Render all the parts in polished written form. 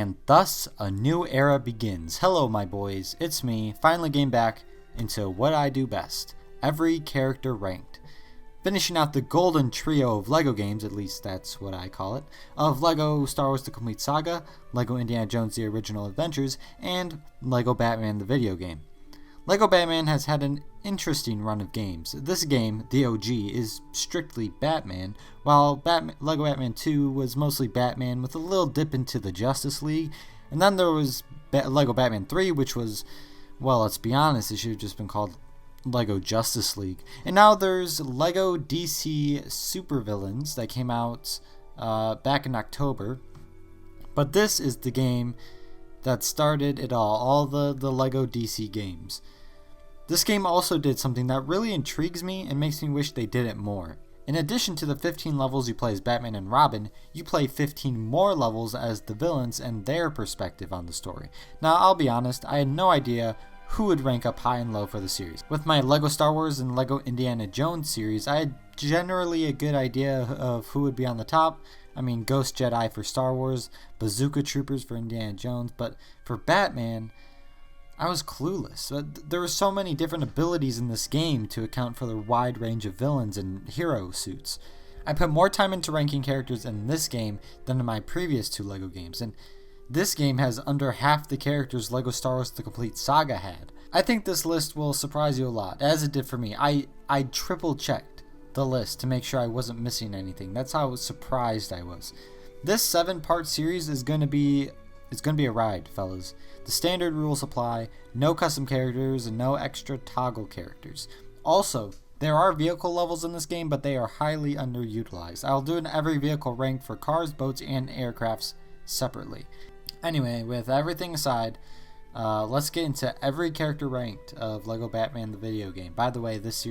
And thus, a new era begins. Hello my boys, it's me, finally getting back into what I do best. Every character ranked. Finishing out the golden trio of LEGO games, at least that's what I call it, of LEGO Star Wars The Complete Saga, LEGO Indiana Jones The Original Adventures, and LEGO Batman the video game. LEGO Batman has had an interesting run of games. This game, the OG, is strictly Batman, while LEGO Batman 2 was mostly Batman with a little dip into the Justice League, and then there was LEGO Batman 3, which was, well, let's be honest, it should have just been called LEGO Justice League. And now there's LEGO DC Supervillains that came out back in October, but this is the game that started it all the LEGO DC games. This game also did something that really intrigues me and makes me wish they did it more. In addition to the 15 levels you play as Batman and Robin, you play 15 more levels as the villains and their perspective on the story. Now, I'll be honest, I had no idea who would rank up high and low for the series. With my LEGO Star Wars and LEGO Indiana Jones series, I had generally a good idea of who would be on the top. I mean, Ghost Jedi for Star Wars, Bazooka Troopers for Indiana Jones, but for Batman, I was clueless. There were so many different abilities in this game to account for the wide range of villains and hero suits. I put more time into ranking characters in this game than in my previous two LEGO games, and this game has under half the characters LEGO Star Wars The Complete Saga had. I think this list will surprise you a lot, as it did for me. I triple checked the list to make sure I wasn't missing anything. That's how surprised I was. This 7-part series is going to be a ride, fellas. The standard rules apply, no custom characters, and no extra toggle characters. Also, there are vehicle levels in this game, but they are highly underutilized. I'll do an every vehicle rank for cars, boats, and aircrafts separately. Anyway, with everything aside, let's get into every character ranked of LEGO Batman the video game. By the way, this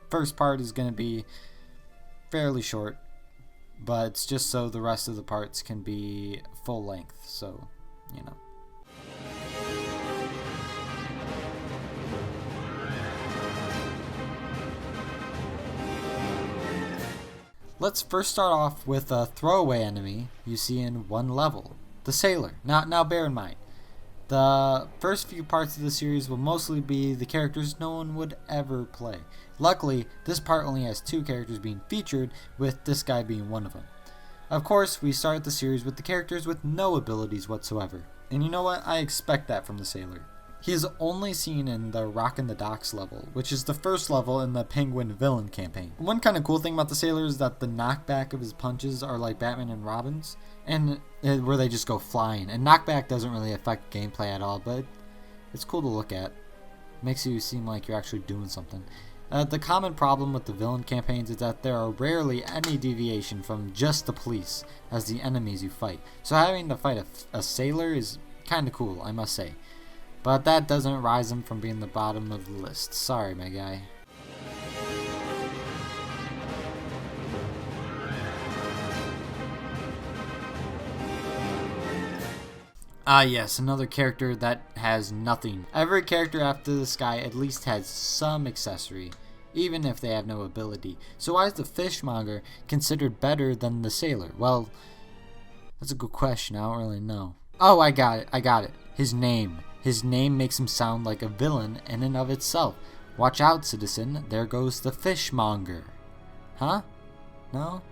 first part is going to be fairly short, but it's just so the rest of the parts can be full length, so, you know. Let's first start off with a throwaway enemy you see in one level, the Sailor. Now bear in mind, the first few parts of the series will mostly be the characters no one would ever play. Luckily, this part only has 2 characters being featured, with this guy being one of them. Of course, we start the series with the characters with no abilities whatsoever. And you know what? I expect that from the Sailor. He is only seen in the Rockin' the Docks level, which is the first level in the Penguin villain campaign. One kind of cool thing about the Sailor is that the knockback of his punches are like Batman and Robin's, and where they just go flying. And knockback doesn't really affect gameplay at all, but it's cool to look at. Makes you seem like you're actually doing something. The common problem with the villain campaigns is that there are rarely any deviation from just the police as the enemies you fight. So having to fight a sailor is kind of cool, I must say. But that doesn't rise him from being the bottom of the list. Sorry, my guy. Ah yes, another character that has nothing. Every character after this guy at least has some accessory, even if they have no ability. So why is the Fishmonger considered better than the Sailor? Well, that's a good question. I don't really know. Oh, I got it. His name. His name makes him sound like a villain in and of itself. Watch out, citizen. There goes the Fishmonger. Huh? No?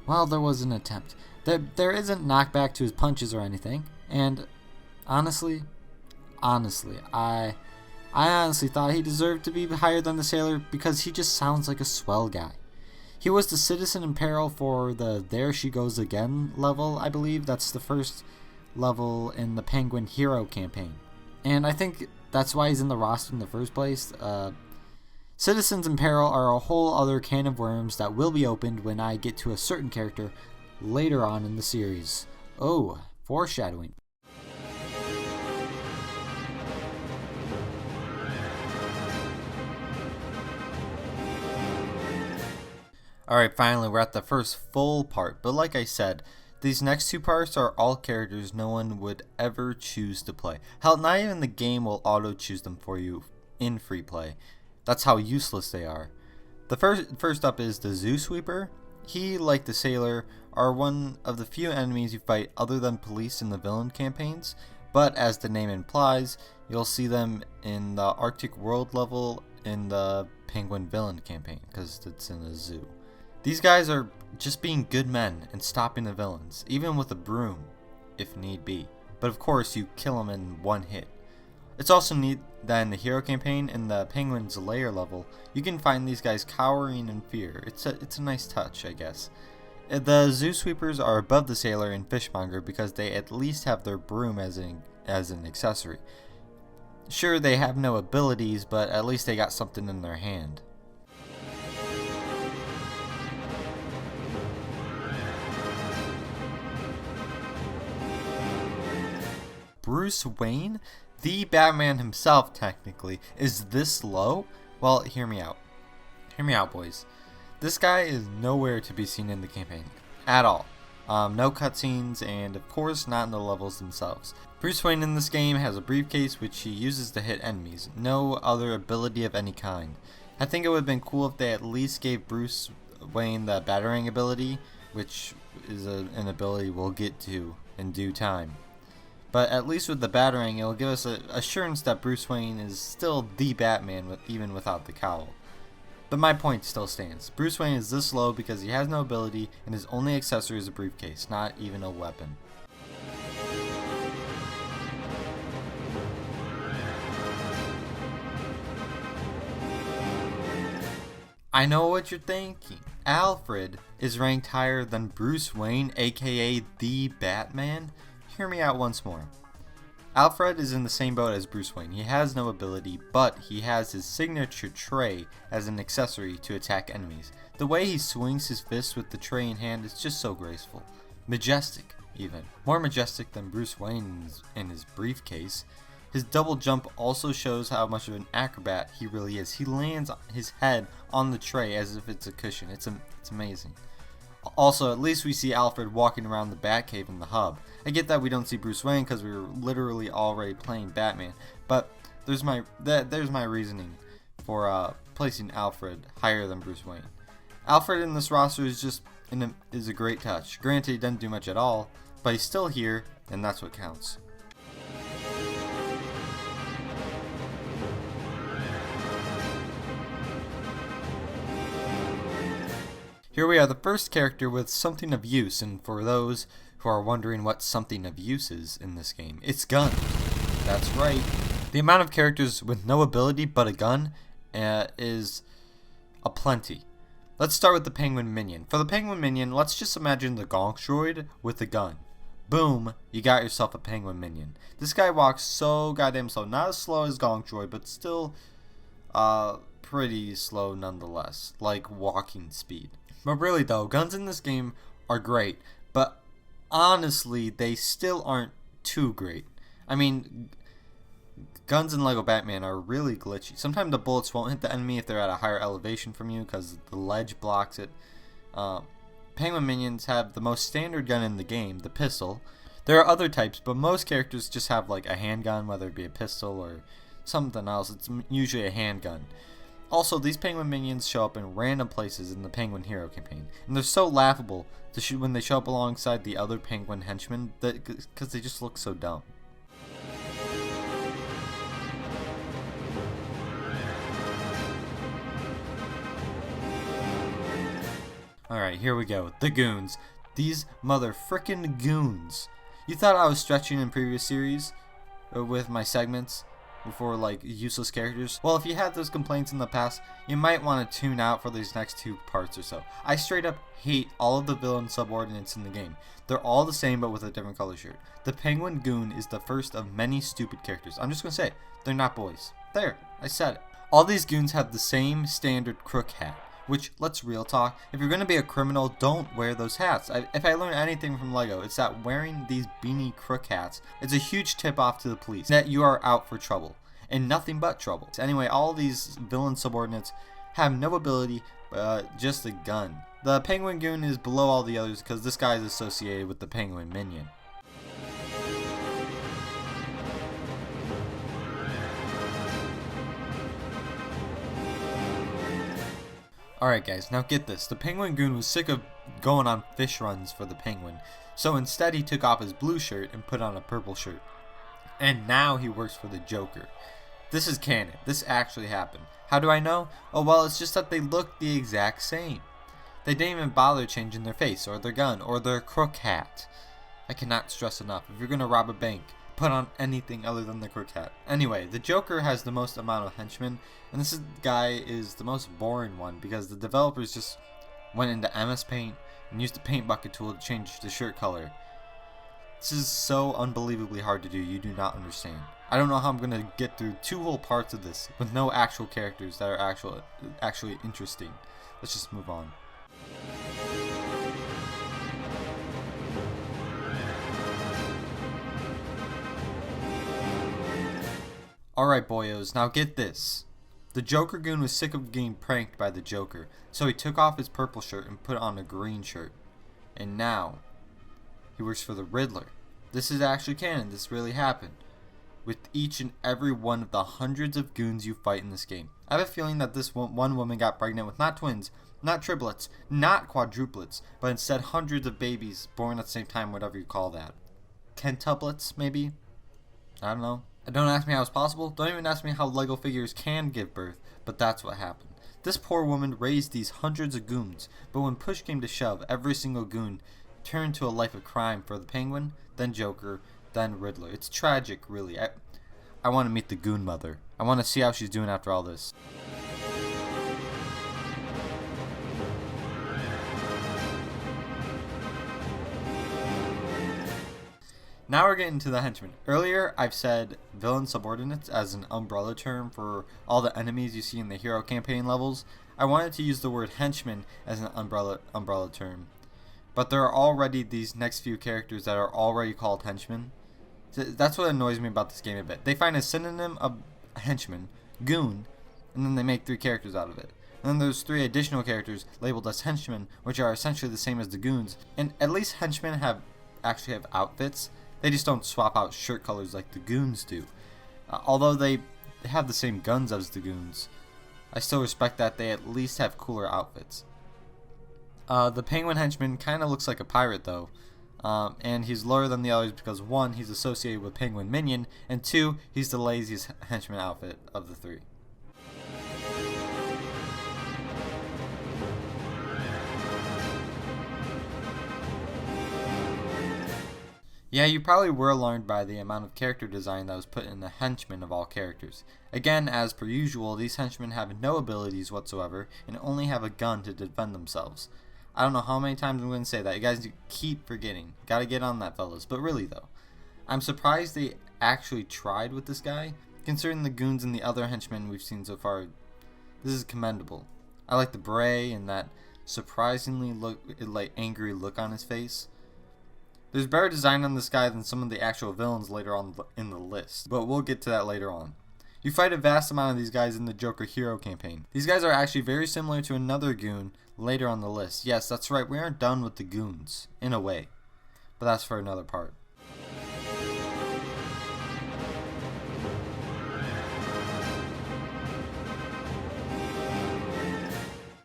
Well, there was an attempt. There isn't knockback to his punches or anything. And honestly, I honestly thought he deserved to be higher than the Sailor because he just sounds like a swell guy. He was the citizen in peril for the There She Goes Again level, I believe. That's the first level in the Penguin Hero campaign. And I think that's why he's in the roster in the first place. Citizens in Peril are a whole other can of worms that will be opened when I get to a certain character later on in the series. Oh, foreshadowing. Alright, finally we're at the first full part, but like I said, these next 2 parts are all characters no one would ever choose to play. Hell, not even the game will auto-choose them for you in free play. That's how useless they are. The first up is the Zoo Sweeper. He, like the Sailor, are one of the few enemies you fight other than police in the villain campaigns, but as the name implies, you'll see them in the Arctic World level in the Penguin villain campaign, because it's in a zoo. These guys are just being good men and stopping the villains, even with a broom, if need be. But of course, you kill them in one hit. It's also neat that in the hero campaign, in the Penguin's lair level, you can find these guys cowering in fear. It's a nice touch, I guess. The zoo sweepers are above the sailor in Fishmonger because they at least have their broom as an accessory. Sure, they have no abilities, but at least they got something in their hand. Bruce Wayne, the Batman himself technically, is this low? Well, hear me out. Hear me out, boys. This guy is nowhere to be seen in the campaign at all. No cutscenes, and of course not in the levels themselves. Bruce Wayne in this game has a briefcase which he uses to hit enemies. No other ability of any kind. I think it would have been cool if they at least gave Bruce Wayne the battering ability, which is an ability we'll get to in due time. But at least with the battering, it'll give us an assurance that Bruce Wayne is still the Batman even without the cowl. But my point still stands. Bruce Wayne is this low because he has no ability and his only accessory is a briefcase, not even a weapon. I know what you're thinking. Alfred is ranked higher than Bruce Wayne, aka the Batman? Hear me out once more. Alfred is in the same boat as Bruce Wayne. He has no ability, but he has his signature tray as an accessory to attack enemies. The way he swings his fist with the tray in hand is just so graceful. Majestic, even. More majestic than Bruce Wayne in his briefcase. His double jump also shows how much of an acrobat he really is. He lands his head on the tray as if it's a cushion. It's amazing. Also, at least we see Alfred walking around the Batcave in the hub. I get that we don't see Bruce Wayne because we were literally already playing Batman, but there's my reasoning for placing Alfred higher than Bruce Wayne. Alfred in this roster is a great touch. Granted, he doesn't do much at all, but he's still here, and that's what counts. Here we are, the first character with something of use, and for those who are wondering what something of use is in this game, it's gun. That's right. The amount of characters with no ability but a gun is aplenty. Let's start with the Penguin Minion. For the Penguin Minion, let's just imagine the Gonk Droid with a gun. Boom, you got yourself a Penguin Minion. This guy walks so goddamn slow. Not as slow as Gonk Droid, but still pretty slow nonetheless. Like walking speed. But really though, guns in this game are great, but honestly, they still aren't too great. I mean, guns in LEGO Batman are really glitchy. Sometimes the bullets won't hit the enemy if they're at a higher elevation from you because the ledge blocks it. Penguin Minions have the most standard gun in the game, the pistol. There are other types, but most characters just have like a handgun, whether it be a pistol or something else. It's usually a handgun. Also, these Penguin Minions show up in random places in the Penguin Hero campaign, and they're so laughable to shoot when they show up alongside the other Penguin henchmen because they just look so dumb. Alright, here we go. The goons. These mother frickin' goons. You thought I was stretching in previous series with my segments before like useless characters? Well, if you had those complaints in the past, you might want to tune out for these next 2 parts or so. I straight up hate all of the villain subordinates in the game. They're all the same but with a different color shirt. The Penguin Goon is the first of many stupid characters. I'm just gonna say, they're not boys. There, I said it. All these goons have the same standard crook hat. Which, let's real talk, if you're going to be a criminal, don't wear those hats. If I learned anything from LEGO, it's that wearing these beanie crook hats is a huge tip off to the police that you are out for trouble, and nothing but trouble. Anyway, all these villain subordinates have no ability, just a gun. The Penguin Goon is below all the others because this guy is associated with the Penguin Minion. Alright guys, now get this. The Penguin Goon was sick of going on fish runs for the Penguin, so instead he took off his blue shirt and put on a purple shirt. And now he works for the Joker. This is canon. This actually happened. How do I know? Oh well, it's just that they look the exact same. They didn't even bother changing their face, or their gun, or their crook hat. I cannot stress enough, if you're gonna rob a bank, put on anything other than the crook hat. Anyway, the Joker has the most amount of henchmen, and this guy is the most boring one because the developers just went into MS Paint and used the paint bucket tool to change the shirt color. This is so unbelievably hard to do, you do not understand. I don't know how I'm gonna get through 2 whole parts of this with no actual characters that are actually interesting. Let's just move on. Alright boyos, now get this. The Joker Goon was sick of getting pranked by the Joker, so he took off his purple shirt and put on a green shirt. And now, he works for the Riddler. This is actually canon, this really happened. With each and every one of the hundreds of goons you fight in this game. I have a feeling that this one woman got pregnant with not twins, not triplets, not quadruplets, but instead hundreds of babies born at the same time, whatever you call that. Quintuplets, maybe? I don't know. Don't ask me how it's possible. Don't even ask me how LEGO figures can give birth, but that's what happened. This poor woman raised these hundreds of goons, but when push came to shove, every single goon turned to a life of crime for the Penguin, then Joker, then Riddler. It's tragic, really. I want to meet the Goon Mother. I want to see how she's doing after all this. Now we're getting to the henchmen. Earlier, I've said villain subordinates as an umbrella term for all the enemies you see in the hero campaign levels. I wanted to use the word henchman as an umbrella term. But there are already these next few characters that are already called henchmen. That's what annoys me about this game a bit. They find a synonym of henchman, goon, and then they make 3 characters out of it. And then there's 3 additional characters labeled as henchmen, which are essentially the same as the goons. And at least henchmen actually have outfits. They just don't swap out shirt colors like the goons do. Although they have the same guns as the goons, I still respect that they at least have cooler outfits. The Penguin henchman kind of looks like a pirate though, and he's lower than the others because 1, he's associated with Penguin Minion, and 2, he's the laziest henchman outfit of the 3. Yeah, you probably were alarmed by the amount of character design that was put in the henchmen of all characters. Again, as per usual, these henchmen have no abilities whatsoever and only have a gun to defend themselves. I don't know how many times I'm going to say that. You guys keep forgetting. Gotta get on that, fellas. But really, though, I'm surprised they actually tried with this guy. Considering the goons and the other henchmen we've seen so far, this is commendable. I like the beret and that surprisingly angry look on his face. There's better design on this guy than some of the actual villains later on in the list, but we'll get to that later on. You fight a vast amount of these guys in the Joker hero campaign. These guys are actually very similar to another goon later on the list. Yes, that's right, we aren't done with the goons, in a way, but that's for another part.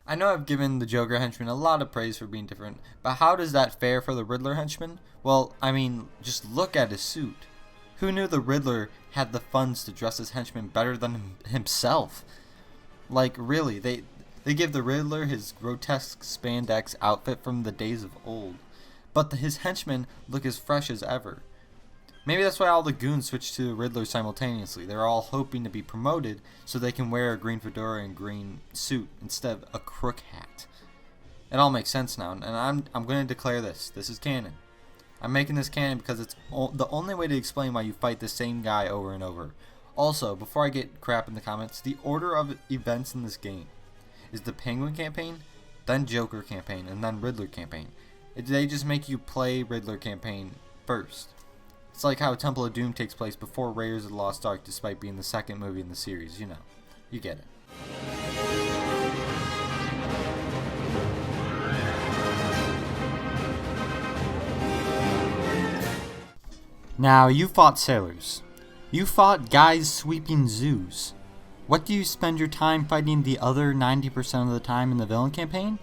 I know I've given the Joker henchman a lot of praise for being different, but how does that fare for the Riddler henchman? Well, I mean, just look at his suit. Who knew the Riddler had the funds to dress his henchman better than himself? Like, really, they give the Riddler his grotesque spandex outfit from the days of old, but his henchmen look as fresh as ever. Maybe that's why all the goons switched to the Riddler simultaneously. They're all hoping to be promoted so they can wear a green fedora and green suit instead of a crook hat. It all makes sense now, and I'm going to declare this. This is canon. I'm making this canon because it's the only way to explain why you fight the same guy over and over. Also, before I get crap in the comments, the order of events in this game is the Penguin campaign, then Joker campaign, and then Riddler campaign. They just make you play Riddler campaign first. It's like how Temple of Doom takes place before Raiders of the Lost Ark, despite being the second movie in the series, you know. You get it. Now, you fought sailors. You fought guys sweeping zoos. What do you spend your time fighting the other 90% of the time in the villain campaign?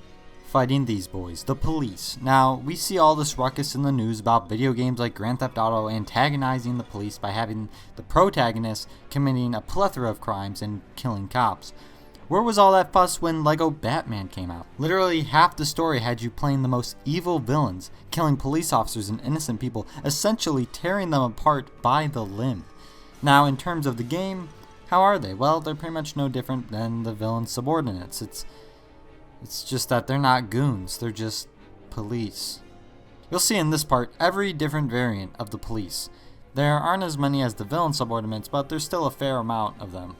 Fighting these boys, the police. Now, we see all this ruckus in the news about video games like Grand Theft Auto antagonizing the police by having the protagonist committing a plethora of crimes and killing cops. Where was all that fuss when LEGO Batman came out? Literally half the story had you playing the most evil villains, killing police officers and innocent people, essentially tearing them apart by the limb. Now, in terms of the game, how are they? Well, they're pretty much no different than the villain's subordinates. It's just that they're not goons, they're just police. You'll see in this part every different variant of the police. There aren't as many as the villain subordinates, but there's still a fair amount of them.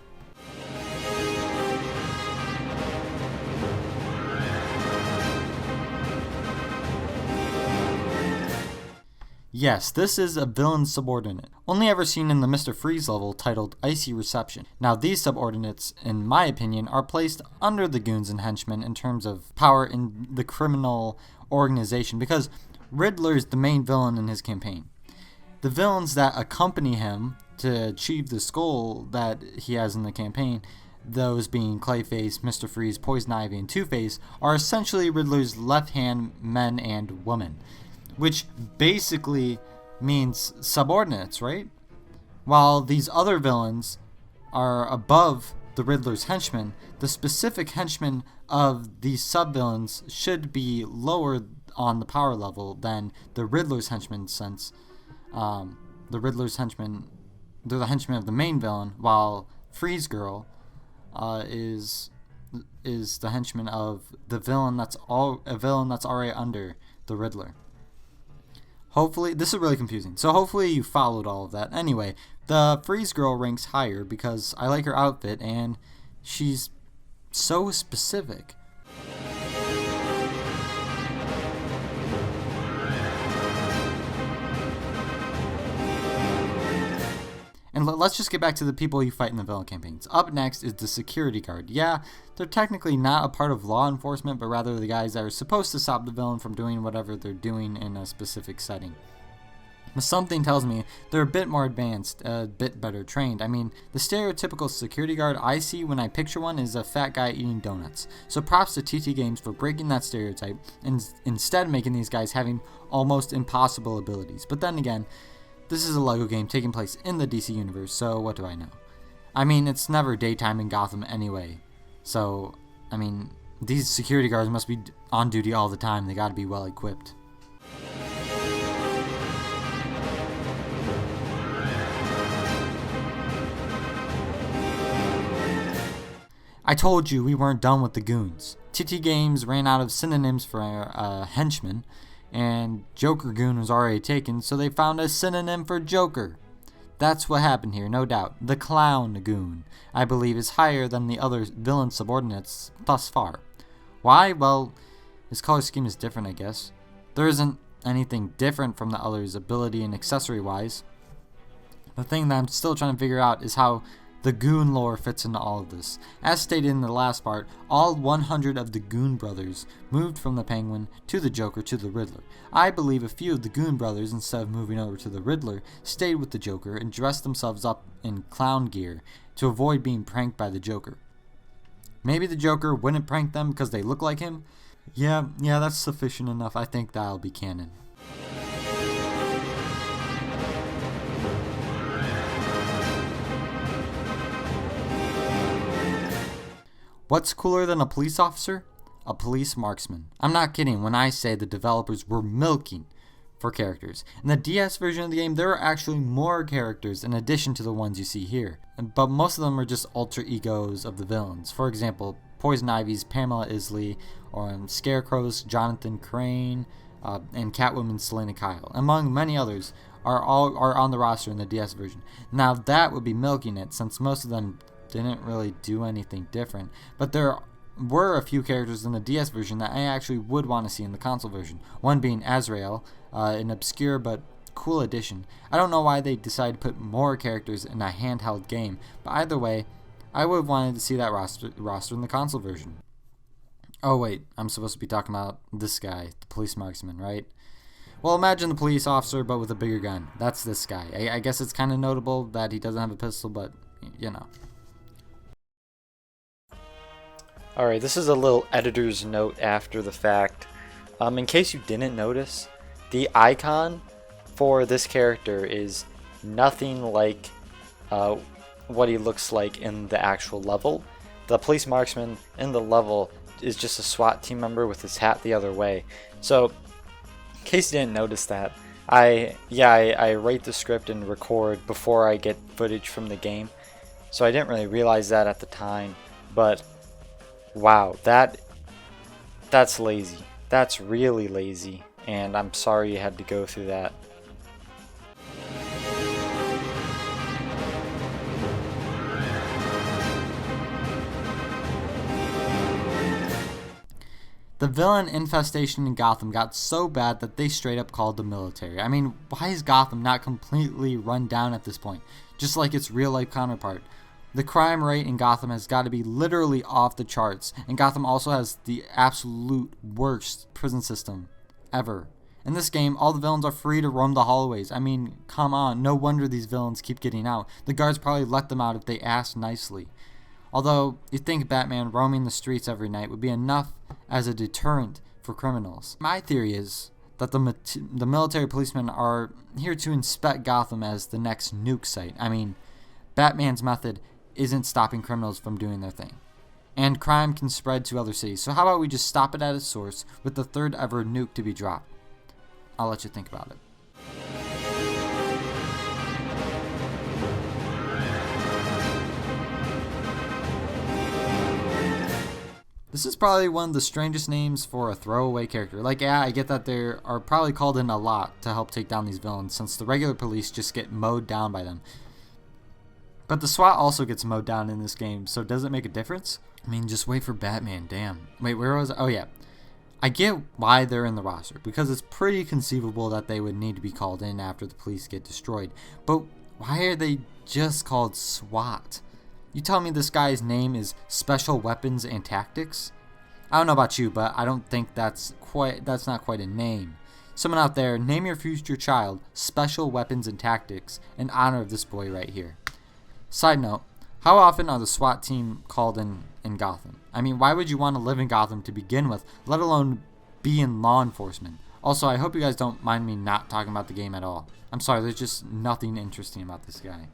Yes, this is a villain subordinate, only ever seen in the Mr. Freeze level titled Icy Reception. Now these subordinates, in my opinion, are placed under the goons and henchmen in terms of power in the criminal organization, because Riddler is the main villain in his campaign. The villains that accompany him to achieve this goal that he has in the campaign, those being Clayface, Mr. Freeze, Poison Ivy, and Two-Face, are essentially Riddler's left-hand men and women, which basically means subordinates, right? While these other villains are above the Riddler's henchmen, the specific henchmen of these sub-villains should be lower on the power level than the Riddler's henchmen, since the Riddler's henchmen, they're the henchmen of the main villain, while Freeze Girl is the henchman of the villain that's already under the Riddler. Hopefully, this is really confusing, so hopefully you followed all of that. Anyway, the Freeze Girl ranks higher because I like her outfit and she's so specific. And let's just get back to the people you fight in the villain campaigns. Up next is the security guard. Yeah, they're technically not a part of law enforcement, but rather the guys that are supposed to stop the villain from doing whatever they're doing in a specific setting. But something tells me they're a bit more advanced, a bit better trained. I mean, the stereotypical security guard I see when I picture one is a fat guy eating donuts. So props to TT Games for breaking that stereotype and instead making these guys having almost impossible abilities. But then again, this is a LEGO game taking place in the DC universe, so what do I know? I mean, it's never daytime in Gotham anyway. So, I mean, these security guards must be on duty all the time. They gotta be well equipped. I told you we weren't done with the goons. TT Games ran out of synonyms for henchman, and Joker Goon was already taken, so they found a synonym for Joker. That's what happened here, no doubt. The Clown Goon, I believe, is higher than the other villain subordinates thus far. Why? Well, his color scheme is different, I guess. There isn't anything different from the others ability and accessory wise. The thing that I'm still trying to figure out is how the Goon lore fits into all of this. As stated in the last part, all 100 of the Goon brothers moved from the Penguin to the Joker to the Riddler. I believe a few of the Goon brothers, instead of moving over to the Riddler, stayed with the Joker and dressed themselves up in clown gear to avoid being pranked by the Joker. Maybe the Joker wouldn't prank them because they look like him? Yeah, that's sufficient enough. I think that'll be canon. What's cooler than a police officer? A police marksman. I'm not kidding when I say the developers were milking for characters. In the DS version of the game, there are actually more characters in addition to the ones you see here, but most of them are just alter egos of the villains. For example, Poison Ivy's Pamela Isley, or Scarecrow's Jonathan Crane, and Catwoman's Selena Kyle, among many others, are on the roster in the DS version. Now that would be milking it, since most of them didn't really do anything different, but there were a few characters in the DS version that I actually would want to see in the console version. One being Azrael, an obscure but cool addition. I don't know why they decided to put more characters in a handheld game, but either way, I would have wanted to see that roster in the console version. Oh wait, I'm supposed to be talking about this guy, the police marksman, right? Well, imagine the police officer but with a bigger gun. That's this guy. I guess it's kind of notable that he doesn't have a pistol, but you know. Alright, this is a little editor's note after the fact. In case you didn't notice, the icon for this character is nothing like what he looks like in the actual level. The police marksman in the level is just a SWAT team member with his hat the other way. So, in case you didn't notice that, I write the script and record before I get footage from the game. So I didn't really realize that at the time, but wow, that's lazy. That's really lazy, and I'm sorry you had to go through that. The villain infestation in Gotham got so bad that they straight up called the military. I mean, why is Gotham not completely run down at this point? Just like its real life counterpart. The crime rate in Gotham has got to be literally off the charts, and Gotham also has the absolute worst prison system ever. In this game, all the villains are free to roam the hallways. I mean, come on, no wonder these villains keep getting out. The guards probably let them out if they asked nicely. Although, you'd think Batman roaming the streets every night would be enough as a deterrent for criminals. My theory is that the military policemen are here to inspect Gotham as the next nuke site. I mean, Batman's method isn't stopping criminals from doing their thing. And crime can spread to other cities. So how about we just stop it at its source with the third ever nuke to be dropped? I'll let you think about it. This is probably one of the strangest names for a throwaway character. Like, yeah, I get that they are probably called in a lot to help take down these villains, since the regular police just get mowed down by them. But the SWAT also gets mowed down in this game, so does it make a difference? I mean, just wait for Batman, damn. Wait, where was I? Oh yeah. I get why they're in the roster, because it's pretty conceivable that they would need to be called in after the police get destroyed. But why are they just called SWAT? You tell me this guy's name is Special Weapons and Tactics? I don't know about you, but I don't think that's not quite a name. Someone out there, name your future child Special Weapons and Tactics in honor of this boy right here. Side note, how often are the SWAT team called in Gotham? I mean, why would you want to live in Gotham to begin with, let alone be in law enforcement? Also, I hope you guys don't mind me not talking about the game at all. I'm sorry, there's just nothing interesting about this guy.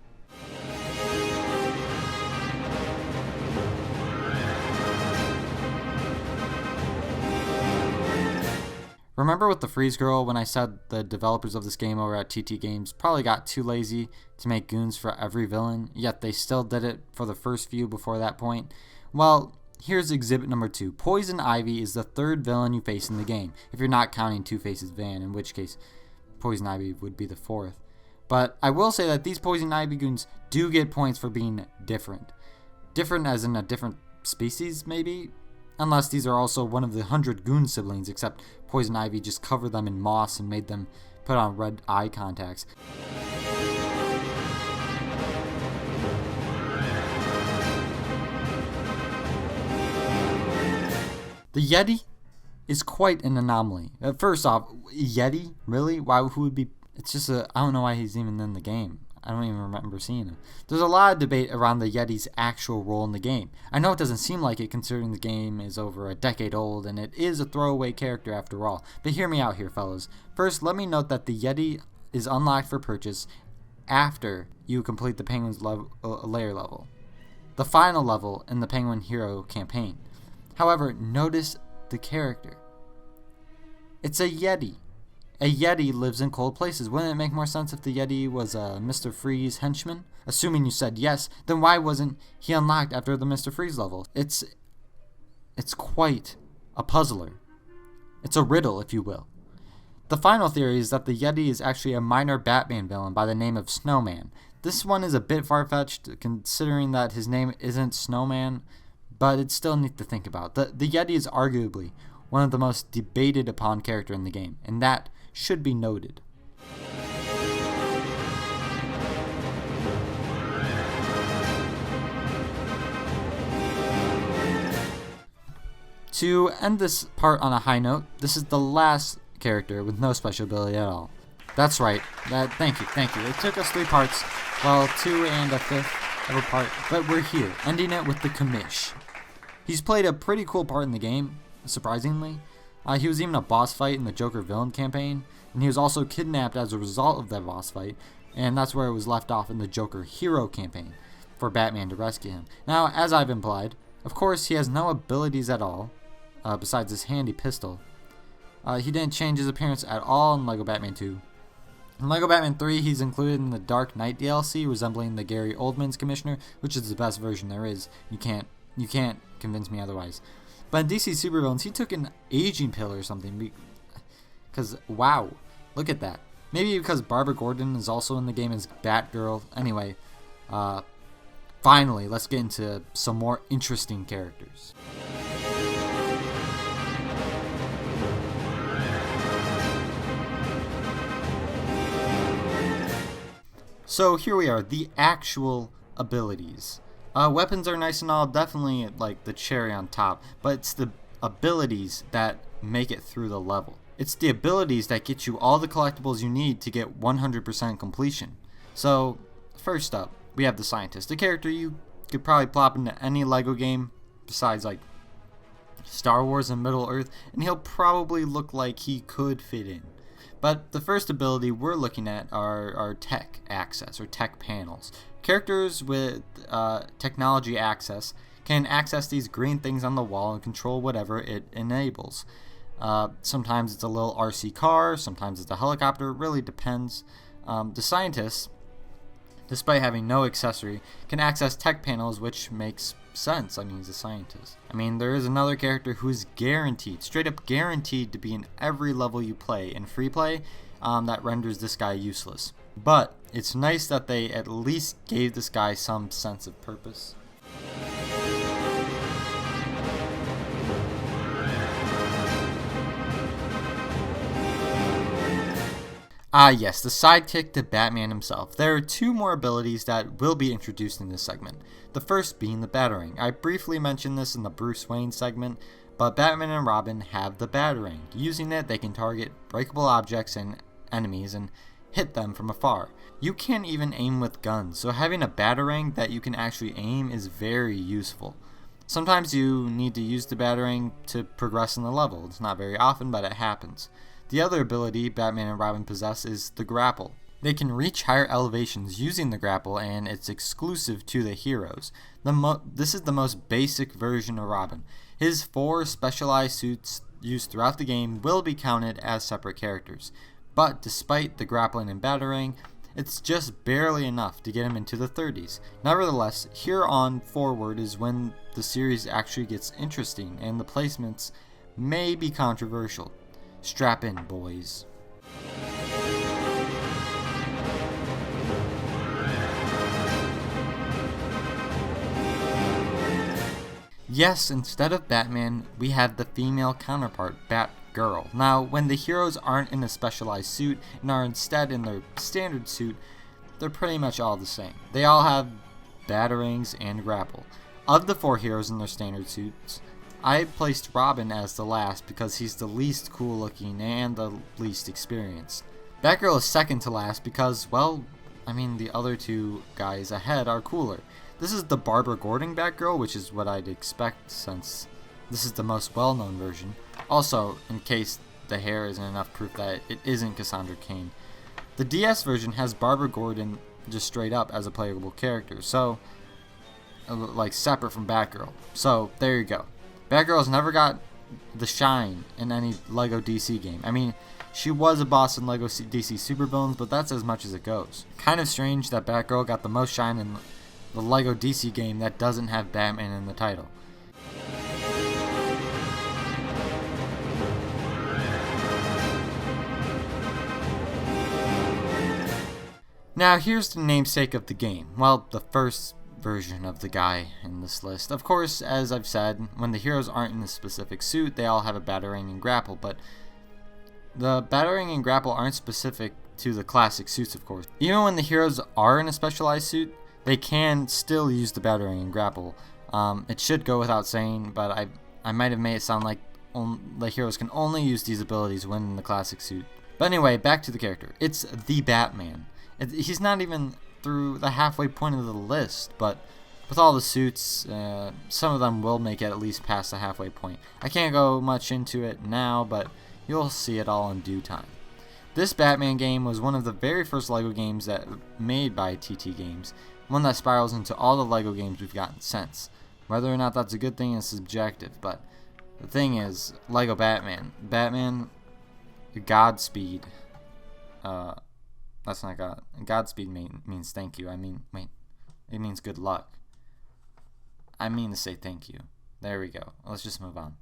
Remember with the Freeze Girl when I said the developers of this game over at TT Games probably got too lazy to make goons for every villain, yet they still did it for the first few before that point? Well, here's exhibit number 2. Poison Ivy is the third villain you face in the game, if you're not counting Two-Face's van, in which case Poison Ivy would be the fourth. But I will say that these Poison Ivy goons do get points for being different. Different as in a different species, maybe? Unless these are also one of the 100 goon siblings, except Poison Ivy just covered them in moss and made them put on red eye contacts. The Yeti is quite an anomaly. First off, Yeti? Really? Who would be... It's just I don't know why he's even in the game. I don't even remember seeing him. There's a lot of debate around the Yeti's actual role in the game. I know it doesn't seem like it considering the game is over a decade old and it is a throwaway character after all. But hear me out here, fellas. First, let me note that the Yeti is unlocked for purchase after you complete the Penguin's layer level, the final level in the Penguin Hero campaign. However, notice the character. It's a Yeti. A Yeti lives in cold places. Wouldn't it make more sense if the Yeti was a Mr. Freeze henchman? Assuming you said yes, then why wasn't he unlocked after the Mr. Freeze level? It's quite a puzzler. It's a riddle, if you will. The final theory is that the Yeti is actually a minor Batman villain by the name of Snowman. This one is a bit far-fetched, considering that his name isn't Snowman, but it's still neat to think about. The Yeti is arguably one of the most debated upon character in the game, and that should be noted. To end this part on a high note, this is the last character with no special ability at all. That's right. Thank you. It took us 3 parts, well, 2 and a 5th of a part, but we're here, ending it with the commish. He's played a pretty cool part in the game, surprisingly. He was even a boss fight in the Joker villain campaign, and he was also kidnapped as a result of that boss fight, and that's where it was left off in the Joker hero campaign, for Batman to rescue him. Now, as I've implied, of course he has no abilities at all, besides his handy pistol. He didn't change his appearance at all in LEGO Batman 2. In LEGO Batman 3, he's included in the Dark Knight DLC, resembling the Gary Oldman's Commissioner, which is the best version there is. You can't convince me otherwise. But in DC Supervillains, he took an aging pill or something. Because, wow, look at that. Maybe because Barbara Gordon is also in the game as Batgirl. Anyway, finally, let's get into some more interesting characters. So here we are, the actual abilities. Weapons are nice and all, definitely like the cherry on top, but it's the abilities that make it through the level. It's the abilities that get you all the collectibles you need to get 100% completion. So, first up, we have the Scientist, a character you could probably plop into any LEGO game besides like Star Wars and Middle Earth, and he'll probably look like he could fit in. But the first ability we're looking at are tech access, or tech panels. Characters with technology access can access these green things on the wall and control whatever it enables. Sometimes it's a little RC car, sometimes it's a helicopter, it really depends. The Scientist, despite having no accessory, can access tech panels, which makes sense. I mean, he's a scientist. I mean, there is another character who's guaranteed, straight up guaranteed to be in every level you play. In free play, that renders this guy useless. But it's nice that they at least gave this guy some sense of purpose. Ah yes, the sidekick to Batman himself. There are two more abilities that will be introduced in this segment. The first being the Batarang. I briefly mentioned this in the Bruce Wayne segment, but Batman and Robin have the Batarang. Using it, they can target breakable objects and enemies and hit them from afar. You can't even aim with guns, so having a Batarang that you can actually aim is very useful. Sometimes you need to use the Batarang to progress in the level. It's not very often, but it happens. The other ability Batman and Robin possess is the Grapple. They can reach higher elevations using the Grapple, and it's exclusive to the heroes. This is the most basic version of Robin. His 4 specialized suits used throughout the game will be counted as separate characters. But despite the grappling and Batarang, it's just barely enough to get him into the 30s. Nevertheless, here on forward is when the series actually gets interesting, and the placements may be controversial. Strap in, boys. Yes, instead of Batman, we have the female counterpart, BATGIRL. Now, when the heroes aren't in a specialized suit and are instead in their standard suit, they're pretty much all the same. They all have Batarangs and Grapple. Of the 4 heroes in their standard suits, I placed Robin as the last because he's the least cool looking and the least experienced. Batgirl is second to last because, well, I mean, the other 2 guys ahead are cooler. This is the Barbara Gordon Batgirl, which is what I'd expect since this is the most well-known version. Also, in case the hair isn't enough proof that it isn't Cassandra Cain. The DS version has Barbara Gordon just straight up as a playable character, so, like, separate from Batgirl. So, there you go. Batgirl's never got the shine in any LEGO DC game. I mean, she was a boss in LEGO DC Supervillains, but that's as much as it goes. Kind of strange that Batgirl got the most shine in the LEGO DC game that doesn't have Batman in the title. Now, here's the namesake of the game. Well, the first version of the guy in this list. Of course, as I've said, when the heroes aren't in a specific suit, they all have a Batarang and Grapple, but the Batarang and Grapple aren't specific to the classic suits, of course. Even when the heroes are in a specialized suit, they can still use the Batarang and Grapple. It should go without saying, but I might have made it sound like the heroes can only use these abilities when in the classic suit. But anyway, back to the character. It's the Batman. He's not even through the halfway point of the list, but with all the suits, some of them will make it at least past the halfway point. I can't go much into it now, but you'll see it all in due time. This Batman game was one of the very first LEGO games that made by TT Games, one that spirals into all the LEGO games we've gotten since. Whether or not that's a good thing is subjective, but the thing is, LEGO Batman. Batman, Godspeed. That's not God. Godspeed means thank you. Wait. It means good luck. I mean to say thank you. There we go. Let's just move on.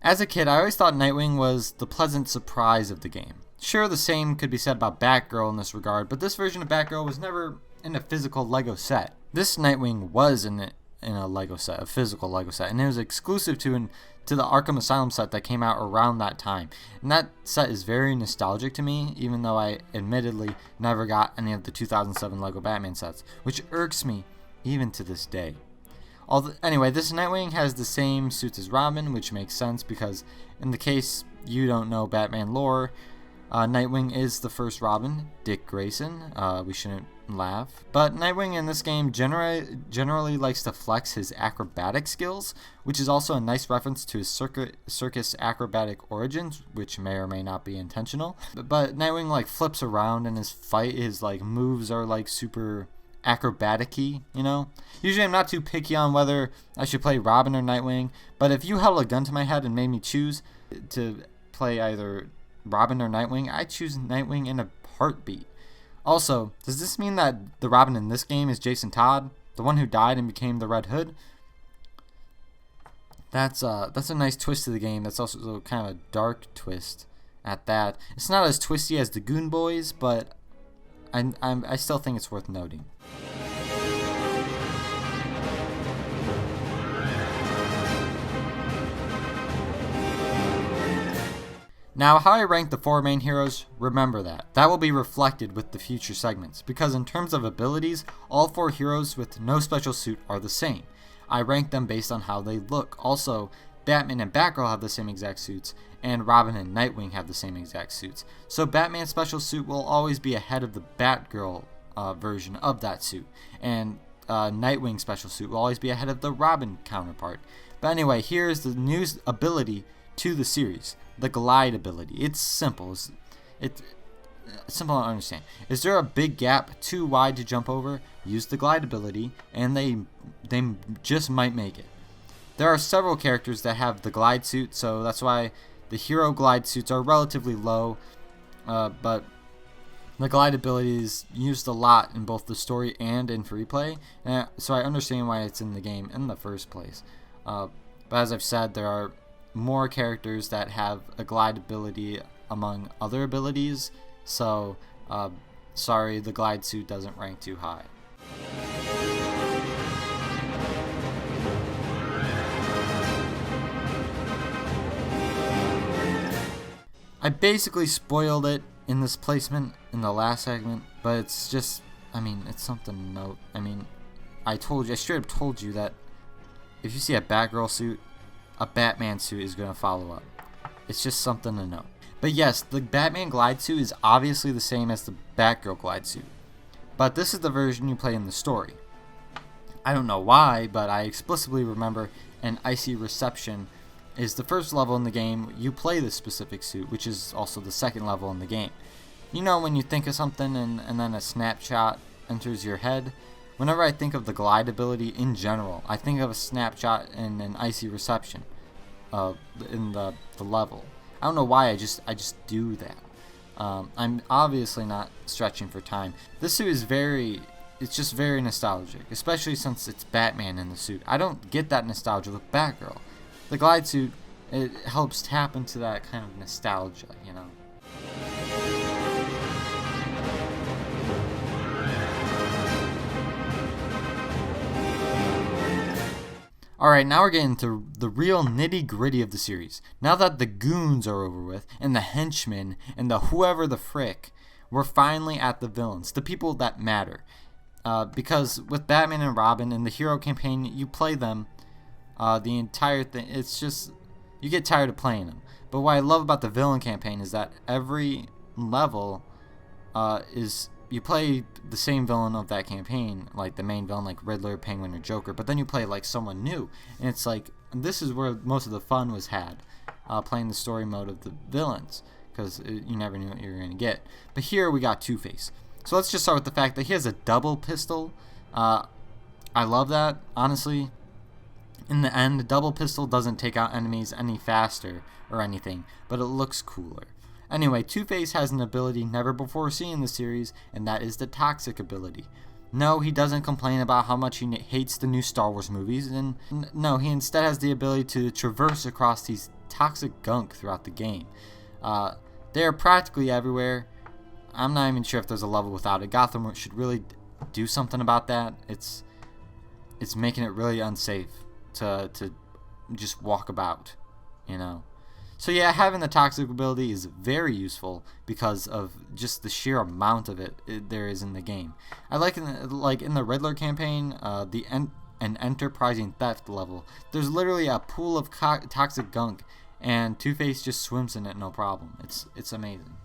As a kid, I always thought Nightwing was the pleasant surprise of the game. Sure, the same could be said about Batgirl in this regard, but this version of Batgirl was never in a physical LEGO set. This Nightwing was in a LEGO set, a physical LEGO set, and it was exclusive to the Arkham Asylum set that came out around that time. And that set is very nostalgic to me, even though I admittedly never got any of the 2007 LEGO Batman sets, which irks me even to this day. Anyway, this Nightwing has the same suits as Robin, which makes sense because in the case you don't know Batman lore, Nightwing is the first Robin, Dick Grayson. We shouldn't laugh. But Nightwing in this game generally likes to flex his acrobatic skills, which is also a nice reference to his circus acrobatic origins, which may or may not be intentional. But Nightwing like flips around and his like moves are like super acrobatic-y, you know? Usually I'm not too picky on whether I should play Robin or Nightwing, but if you held a gun to my head and made me choose to play either Robin or Nightwing, I choose Nightwing in a heartbeat. Also, does this mean that the Robin in this game is Jason Todd, the one who died and became the Red Hood? That's a nice twist to the game. That's also kind of a dark twist at that. It's not as twisty as the Goon Boys, but I still think it's worth noting. Now, how I rank the 4 main heroes, remember that. That will be reflected with the future segments, because in terms of abilities, all 4 heroes with no special suit are the same. I rank them based on how they look. Also, Batman and Batgirl have the same exact suits, and Robin and Nightwing have the same exact suits. So Batman's special suit will always be ahead of the Batgirl version of that suit, and Nightwing's special suit will always be ahead of the Robin counterpart. But anyway, here's the new ability to the series, the glide ability. It's simple. It's simple to understand. Is there a big gap too wide to jump over? Use the glide ability, and they just might make it. There are several characters that have the glide suit, so that's why the hero glide suits are relatively low, but the glide ability is used a lot in both the story and in free play, so I understand why it's in the game in the first place. But as I've said, there are more characters that have a glide ability among other abilities, so sorry, the glide suit doesn't rank too high. I basically spoiled it in this placement in the last segment, but it's just, it's something to note. I straight up told you that if you see a Batgirl suit, a Batman suit is going to follow up. It's just something to note. But yes, the Batman glide suit is obviously the same as the Batgirl glide suit, but this is the version you play in the story. I don't know why, but I explicitly remember an icy reception is the first level in the game. You play this specific suit, which is also the second level in the game. You know when you think of something and then a snapshot enters your head? Whenever I think of the glide ability in general, I think of a snapshot and an icy reception in the level. I don't know why, I just do that. I'm obviously not stretching for time. This suit is it's just very nostalgic, especially since it's Batman in the suit. I don't get that nostalgia with Batgirl. The glide suit, it helps tap into that kind of nostalgia, you know. Alright, now we're getting to the real nitty-gritty of the series. Now that the goons are over with, and the henchmen, and the whoever the frick, we're finally at the villains, the people that matter. Because with Batman and Robin in the hero campaign, you play them the entire thing. It's just, you get tired of playing them. But what I love about the villain campaign is that every level is you play the same villain of that campaign, like the main villain, like Riddler, Penguin, or Joker, but then you play like someone new, and it's like, this is where most of the fun was had, playing the story mode of the villains, because you never knew what you were going to get. But here we got Two-Face. So let's just start with the fact that he has a double pistol. I love that, honestly. In the end, the double pistol doesn't take out enemies any faster or anything, but it looks cooler. Anyway, Two-Face has an ability never before seen in the series, and that is the toxic ability. No, he doesn't complain about how much he hates the new Star Wars movies, and no, he instead has the ability to traverse across these toxic gunk throughout the game. They are practically everywhere. I'm not even sure if there's a level without it. Gotham should really do something about that. It's making it really unsafe to just walk about, you know. So yeah, having the toxic ability is very useful because of just the sheer amount of it there is in the game. I like in the Riddler campaign, an enterprising theft level. There's literally a pool of toxic gunk, and Two-Face just swims in it no problem. It's amazing.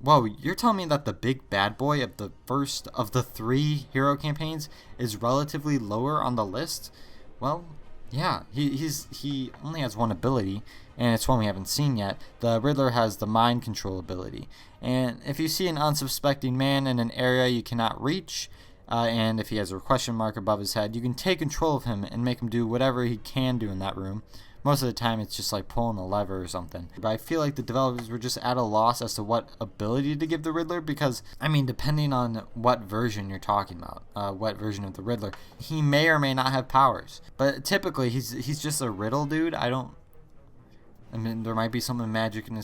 Whoa, you're telling me that the big bad boy of the first of the 3 hero campaigns is relatively lower on the list? Well, yeah, he only has one ability, and it's one we haven't seen yet. The Riddler has the mind control ability, and if you see an unsuspecting man in an area you cannot reach, and if he has a question mark above his head, you can take control of him and make him do whatever he can do in that room. Most of the time it's just like pulling a lever or something. But I feel like the developers were just at a loss as to what ability to give the Riddler, because, I mean, depending on what version you're talking about, what version of the Riddler, he may or may not have powers. But typically he's just a riddle dude. I mean, there might be something magic in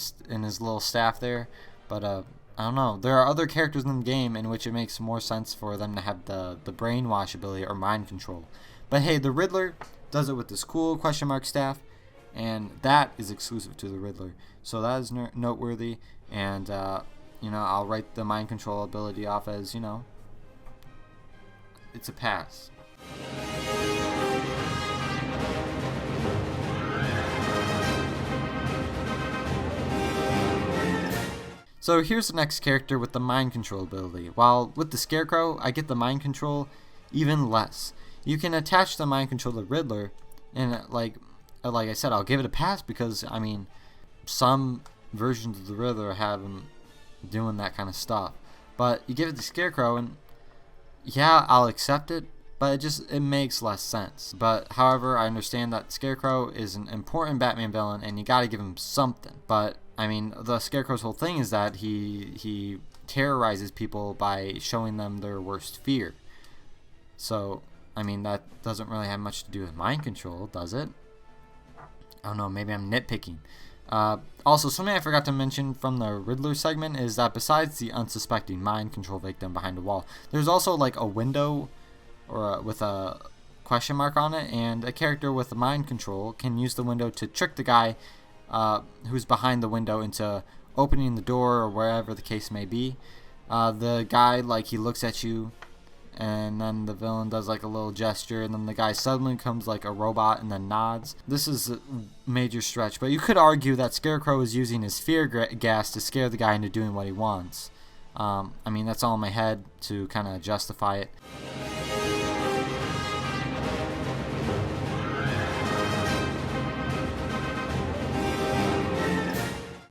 his little staff there, but I don't know. There are other characters in the game in which it makes more sense for them to have the brainwash ability or mind control. But hey, the Riddler does it with this cool question mark staff, and that is exclusive to the Riddler, so that is noteworthy. And you know, I'll write the mind control ability off as, you know, it's a pass. So here's the next character with the mind control ability. While with the Scarecrow, I get the mind control even less. You can attach the mind control to Riddler, and like I said, I'll give it a pass because, I mean, some versions of the Riddler have him doing that kind of stuff. But you give it to Scarecrow, and yeah, I'll accept it, but it makes less sense. But however, I understand that Scarecrow is an important Batman villain, and you gotta give him something. But I mean, the Scarecrow's whole thing is that he terrorizes people by showing them their worst fear. So, I mean, that doesn't really have much to do with mind control, does it? I don't know, maybe I'm nitpicking. Also, something I forgot to mention from the Riddler segment is that besides the unsuspecting mind control victim behind a wall, there's also like a window or with a question mark on it, and a character with the mind control can use the window to trick the guy who's behind the window into opening the door or wherever the case may be. The guy, like, he looks at you, and then the villain does like a little gesture, and then the guy suddenly becomes like a robot and then nods. This is a major stretch, but you could argue that Scarecrow is using his fear gas to scare the guy into doing what he wants. I mean, that's all in my head to kind of justify it.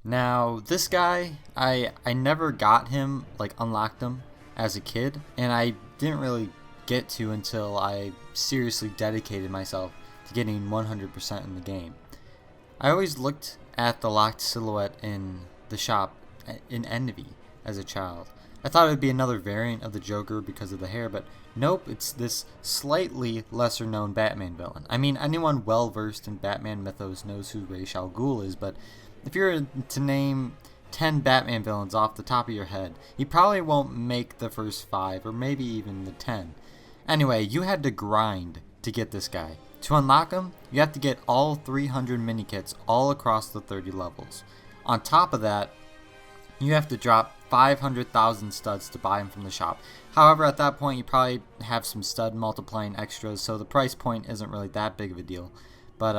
Now, this guy, I never got him, like unlocked him as a kid, and I didn't really get to until I seriously dedicated myself to getting 100% in the game. I always looked at the locked silhouette in the shop in envy as a child. I thought it would be another variant of the Joker because of the hair, but nope, it's this slightly lesser known Batman villain. I mean, anyone well versed in Batman mythos knows who Ra's al Ghul is, but if you're to name 10 Batman villains off the top of your head, you probably won't make the first 5 or maybe even the 10. Anyway, you had to grind to get this guy. To unlock him, you have to get all 300 mini kits all across the 30 levels. On top of that, you have to drop 500,000 studs to buy him from the shop. However, at that point you probably have some stud multiplying extras, so the price point isn't really that big of a deal. But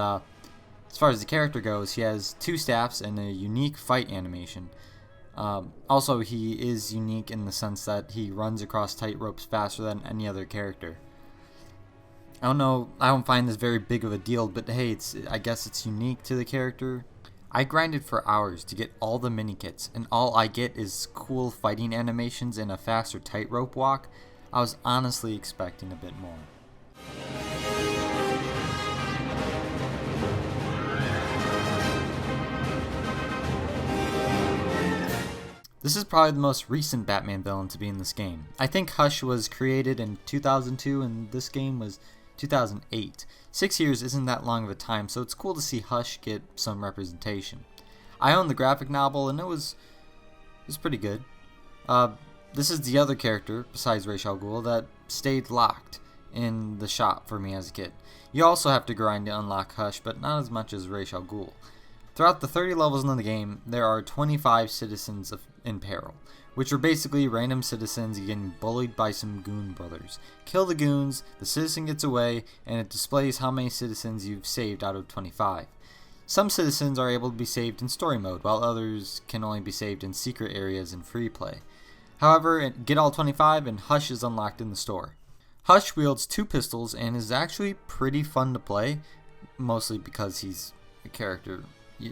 as far as the character goes, he has 2 staffs and a unique fight animation. Also, he is unique in the sense that he runs across tight ropes faster than any other character. I don't know, I don't find this very big of a deal, but hey, I guess it's unique to the character. I grinded for hours to get all the mini kits, and all I get is cool fighting animations and a faster tightrope walk. I was honestly expecting a bit more. This is probably the most recent Batman villain to be in this game. I think Hush was created in 2002 and this game was 2008. 6 years isn't that long of a time, so it's cool to see Hush get some representation. I own the graphic novel and it was pretty good. This is the other character, besides Ra's al Ghul, that stayed locked in the shop for me as a kid. You also have to grind to unlock Hush, but not as much as Ra's al Ghul. Throughout the 30 levels in the game, there are 25 citizens in peril, which are basically random citizens getting bullied by some goon brothers. Kill the goons, the citizen gets away, and it displays how many citizens you've saved out of 25. Some citizens are able to be saved in story mode, while others can only be saved in secret areas in free play. However, get all 25 and Hush is unlocked in the store. Hush wields 2 pistols and is actually pretty fun to play, mostly because he's a character,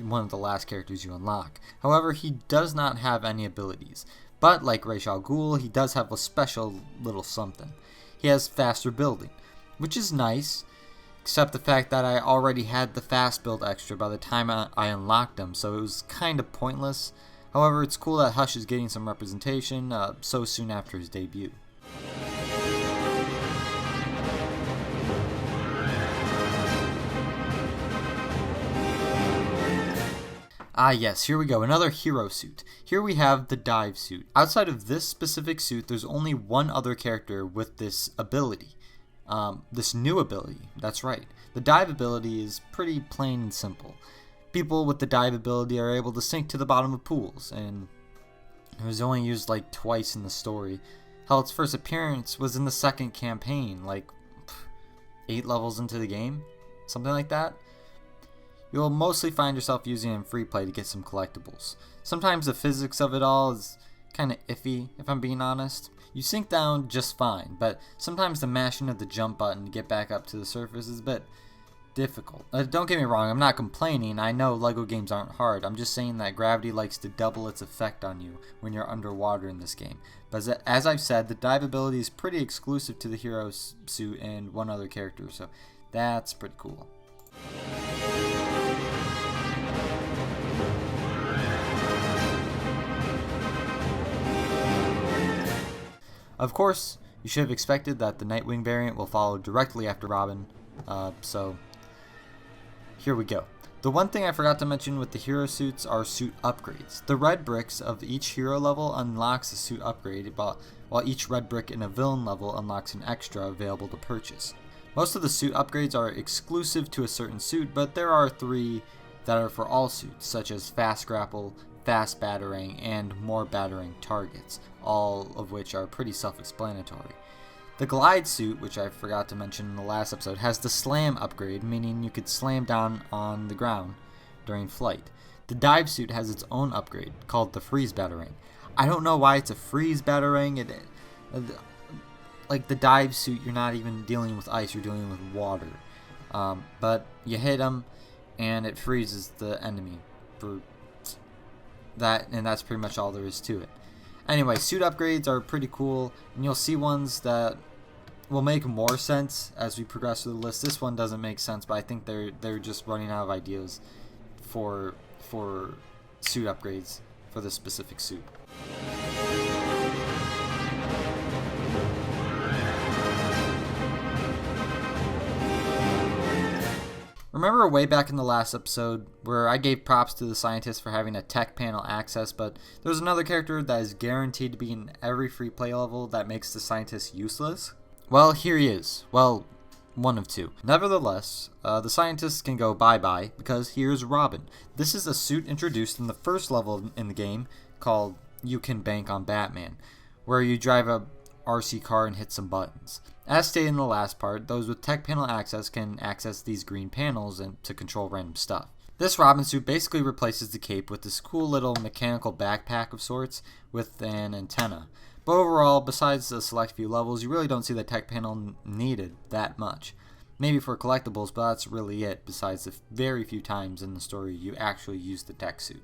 one of the last characters you unlock. However, he does not have any abilities, but like Ra's al Ghul, he does have a special little something. He has faster building, which is nice, except the fact that I already had the fast build extra by the time I unlocked him, so it was kind of pointless. However, it's cool that Hush is getting some representation so soon after his debut. Ah yes, here we go, another hero suit. Here we have the dive suit. Outside of this specific suit, there's only one other character with this ability. This new ability, that's right. The dive ability is pretty plain and simple. People with the dive ability are able to sink to the bottom of pools, and it was only used like twice in the story. Hell, its first appearance was in the second campaign, like 8 levels into the game, something like that. You'll mostly find yourself using it in free play to get some collectibles. Sometimes the physics of it all is kind of iffy, if I'm being honest. You sink down just fine, but sometimes the mashing of the jump button to get back up to the surface is a bit difficult. Don't get me wrong, I'm not complaining. I know LEGO games aren't hard. I'm just saying that gravity likes to double its effect on you when you're underwater in this game. But as I've said, the dive ability is pretty exclusive to the hero suit and one other character, so that's pretty cool. Of course, you should have expected that the Nightwing variant will follow directly after Robin, so here we go. The one thing I forgot to mention with the hero suits are suit upgrades. The red bricks of each hero level unlocks a suit upgrade, while each red brick in a villain level unlocks an extra available to purchase. Most of the suit upgrades are exclusive to a certain suit, but there are 3 that are for all suits, such as fast grapple, fast battering, and more battering targets, all of which are pretty self-explanatory. The glide suit, which I forgot to mention in the last episode, has the slam upgrade, meaning you could slam down on the ground during flight. The dive suit has its own upgrade, called the freeze batarang. I don't know why it's a freeze batarang. Like the dive suit, you're not even dealing with ice, you're dealing with water. But you hit them, and it freezes the enemy for that, and that's pretty much all there is to it. Anyway, suit upgrades are pretty cool, and you'll see ones that will make more sense as we progress through the list. This one doesn't make sense, but I think they're just running out of ideas for suit upgrades for this specific suit. Remember way back in the last episode where I gave props to the scientist for having a tech panel access, but there's another character that is guaranteed to be in every free play level that makes the scientist useless? Well, here he is. Well, one of 2. Nevertheless, the scientist can go bye-bye because here's Robin. This is a suit introduced in the first level in the game called, you can bank on Batman, where you drive a RC car and hit some buttons. As stated in the last part, those with tech panel access can access these green panels and to control random stuff. This Robin suit basically replaces the cape with this cool little mechanical backpack of sorts with an antenna. But overall, besides the select few levels, you really don't see the tech panel needed that much. Maybe for collectibles, but that's really it, besides the very few times in the story you actually use the tech suit.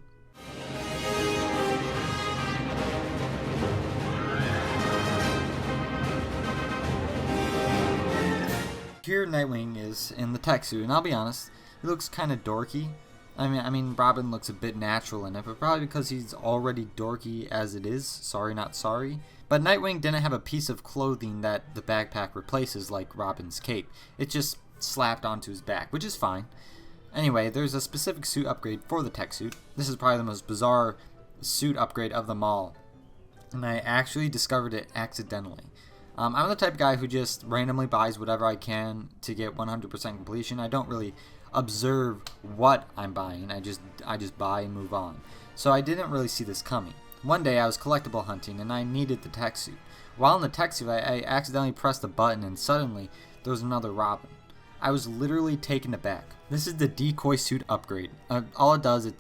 Here Nightwing is in the tech suit, and I'll be honest, he looks kind of dorky. I mean, Robin looks a bit natural in it, but probably because he's already dorky as it is. Sorry, not sorry. But Nightwing didn't have a piece of clothing that the backpack replaces like Robin's cape. It just slapped onto his back, which is fine. Anyway, there's a specific suit upgrade for the tech suit. This is probably the most bizarre suit upgrade of them all, and I actually discovered it accidentally. I'm the type of guy who just randomly buys whatever I can to get 100% completion. I don't really observe what I'm buying. I just buy and move on. So I didn't really see this coming. One day I was collectible hunting and I needed the tech suit. While in the tech suit, I accidentally pressed a button and suddenly there was another Robin. I was literally taken aback. This is the decoy suit upgrade. All it does, it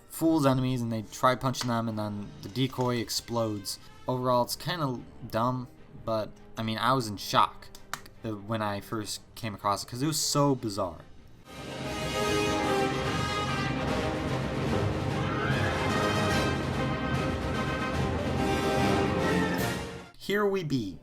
fools enemies and they try punching them and then the decoy explodes. Overall, it's kind of dumb, but I mean, I was in shock when I first came across it because it was so bizarre. Here we be,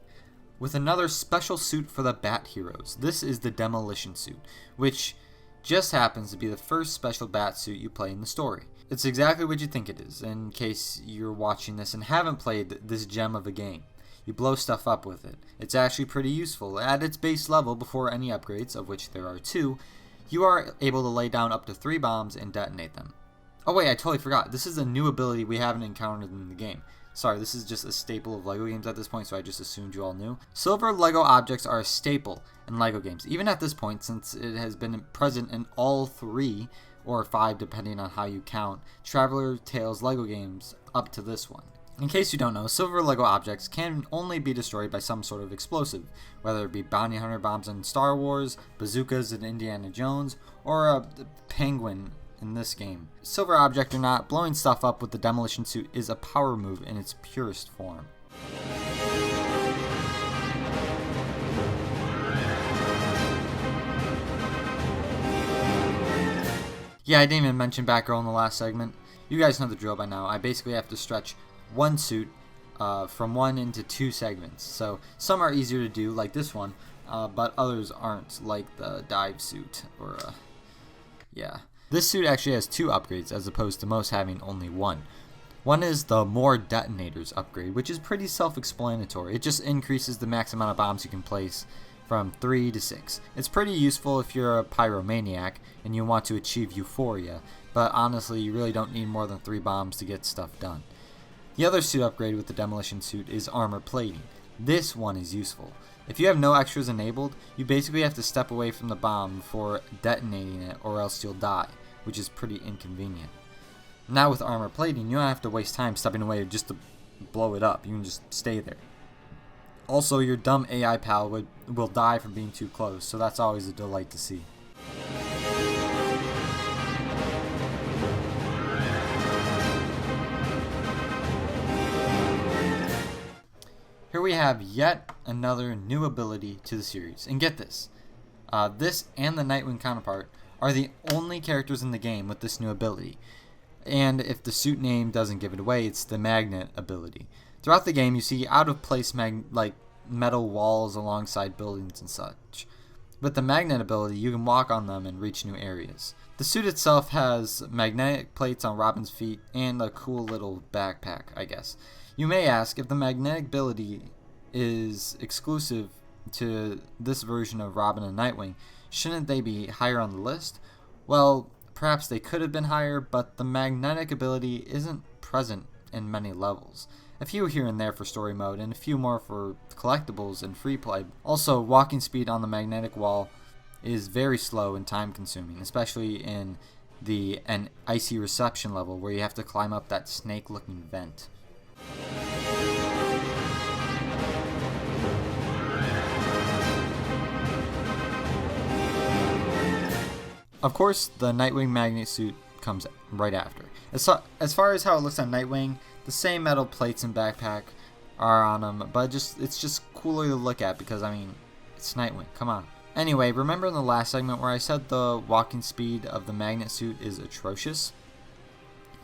with another special suit for the Bat Heroes. This is the Demolition suit, which just happens to be the first special Bat suit you play in the story. It's exactly what you think it is, in case you're watching this and haven't played this gem of a game. You blow stuff up with it. It's actually pretty useful. At its base level, before any upgrades, of which there are 2, you are able to lay down up to 3 bombs and detonate them. Oh wait, I totally forgot. This is a new ability we haven't encountered in the game. Sorry, this is just a staple of LEGO games at this point, so I just assumed you all knew. Silver LEGO objects are a staple in LEGO games, even at this point, since it has been present in all 3, or 5 depending on how you count, Traveler Tales LEGO games up to this one. In case you don't know, silver LEGO objects can only be destroyed by some sort of explosive, whether it be bounty hunter bombs in Star Wars, bazookas in Indiana Jones, or a penguin in this game. Silver object or not, blowing stuff up with the demolition suit is a power move in its purest form. Yeah, I didn't even mention Batgirl in the last segment. You guys know the drill by now. I basically have to stretch one suit from 1 into 2 segments. So some are easier to do, like this one, but others aren't, like the dive suit, or yeah. This suit actually has 2 upgrades as opposed to most having only 1. One is the More Detonators upgrade, which is pretty self-explanatory. It just increases the max amount of bombs you can place from 3 to 6. It's pretty useful if you're a pyromaniac and you want to achieve euphoria, but honestly you really don't need more than 3 bombs to get stuff done. The other suit upgrade with the demolition suit is armor plating. This one is useful. If you have no extras enabled, you basically have to step away from the bomb before detonating it or else you'll die, which is pretty inconvenient. Now with armor plating, you don't have to waste time stepping away just to blow it up. You can just stay there. Also, your dumb AI pal will die from being too close, so that's always a delight to see. Here we have yet another new ability to the series. And get this, this and the Nightwing counterpart are the only characters in the game with this new ability. And if the suit name doesn't give it away, it's the magnet ability. Throughout the game, you see out-of-place like metal walls alongside buildings and such. With the magnet ability, you can walk on them and reach new areas. The suit itself has magnetic plates on Robin's feet and a cool little backpack, I guess. You may ask, if the magnetic ability is exclusive to this version of Robin and Nightwing, shouldn't they be higher on the list? Well, perhaps they could have been higher, but the magnetic ability isn't present in many levels. A few here and there for story mode, and a few more for collectibles and free play. Also, walking speed on the magnetic wall is very slow and time consuming, especially in an icy reception level where you have to climb up that snake looking vent. Of course, the Nightwing magnet suit comes right after. As far as how it looks on Nightwing, the same metal plates and backpack are on him, but it's just cooler to look at because, I mean, it's Nightwing, come on. Anyway, remember in the last segment where I said the walking speed of the magnet suit is atrocious?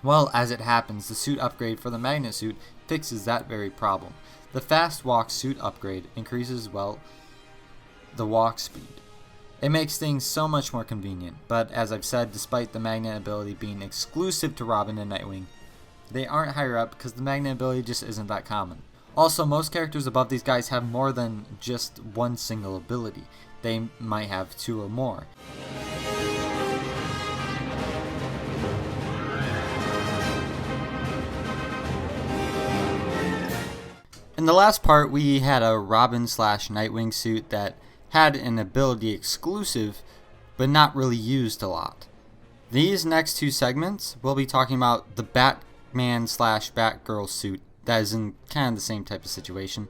Well, as it happens, the suit upgrade for the magnet suit fixes that very problem. The fast walk suit upgrade increases, well, the walk speed. It makes things so much more convenient, but as I've said, despite the magnet ability being exclusive to Robin and Nightwing, they aren't higher up because the magnet ability just isn't that common. Also, most characters above these guys have more than just one single ability. They might have two or more. In the last part, we had a Robin/Nightwing suit that had an ability exclusive, but not really used a lot. These next two segments, we'll be talking about the Batman/Batgirl suit that is in kind of the same type of situation.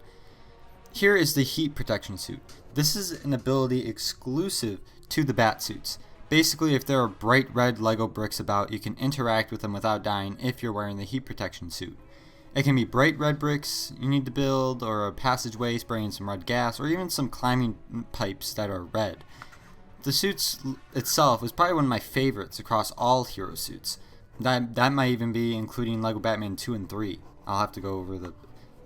Here is the heat protection suit. This is an ability exclusive to the bat suits. Basically, if there are bright red Lego bricks about, you can interact with them without dying if you're wearing the heat protection suit. It can be bright red bricks you need to build, or a passageway spraying some red gas, or even some climbing pipes that are red. The suit itself is probably one of my favorites across all hero suits. That might even be including LEGO Batman 2 and 3. I'll have to go over the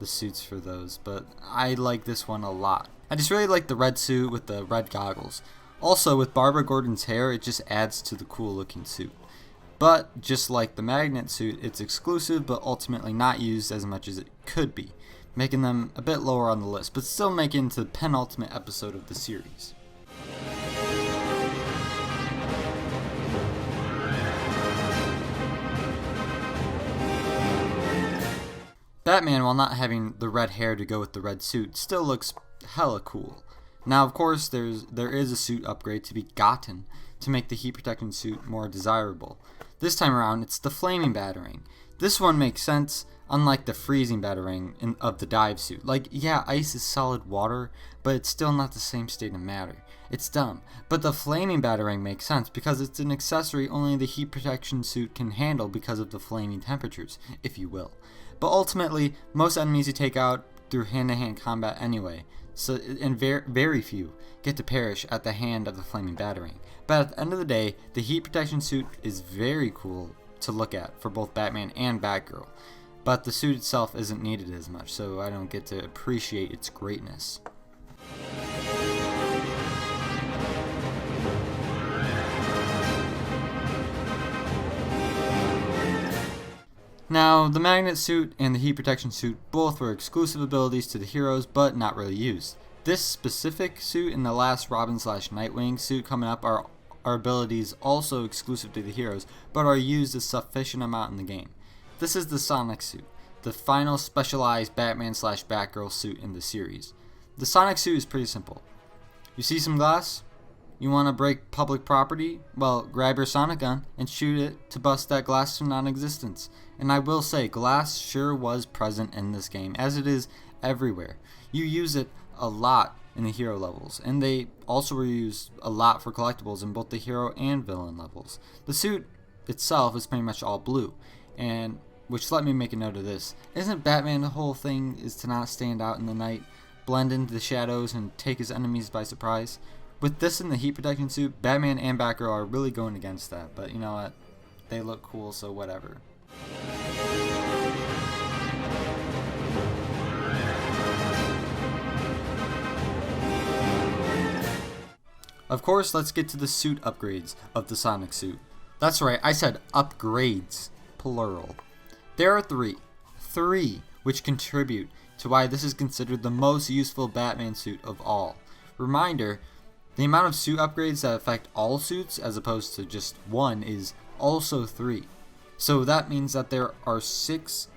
suits for those, but I like this one a lot. I just really like the red suit with the red goggles. Also, with Barbara Gordon's hair, it just adds to the cool looking suit. But, just like the magnet suit, it's exclusive but ultimately not used as much as it could be, making them a bit lower on the list, but still making it to the penultimate episode of the series. Batman, while not having the red hair to go with the red suit, still looks hella cool. Now, of course, there is a suit upgrade to be gotten to make the heat protection suit more desirable. This time around, it's the flaming batarang. This one makes sense, unlike the freezing batarang of the dive suit. Like, yeah, ice is solid water, but it's still not the same state of matter. It's dumb. But the flaming batarang makes sense because it's an accessory only the heat protection suit can handle because of the flaming temperatures, if you will. But ultimately, most enemies you take out through hand-to-hand combat anyway, and very few get to perish at the hand of the flaming batarang. But at the end of the day, the heat protection suit is very cool to look at for both Batman and Batgirl. But the suit itself isn't needed as much, so I don't get to appreciate its greatness. Now, the magnet suit and the heat protection suit both were exclusive abilities to the heroes, but not really used. This specific suit and the last Robin/Nightwing suit coming up are abilities also exclusive to the heroes, but are used a sufficient amount in the game. This is the Sonic suit, the final specialized Batman/Batgirl suit in the series. The Sonic suit is pretty simple. You see some glass? You want to break public property? Well, grab your Sonic gun and shoot it to bust that glass to non-existence. And I will say, glass sure was present in this game, as it is everywhere. You use it a lot in the hero levels, and they also were used a lot for collectibles in both the hero and villain levels. The suit itself is pretty much all blue, and which let me make a note of this. Isn't Batman the whole thing is to not stand out in the night, blend into the shadows, and take his enemies by surprise? With this and the heat protection suit, Batman and Batgirl are really going against that, but you know what? They look cool, so whatever. Of course, let's get to the suit upgrades of the Sonic suit. That's right, I said upgrades, plural. There are three which contribute to why this is considered the most useful Batman suit of all. Reminder, the amount of suit upgrades that affect all suits as opposed to just one is also 3. So that means that there are 6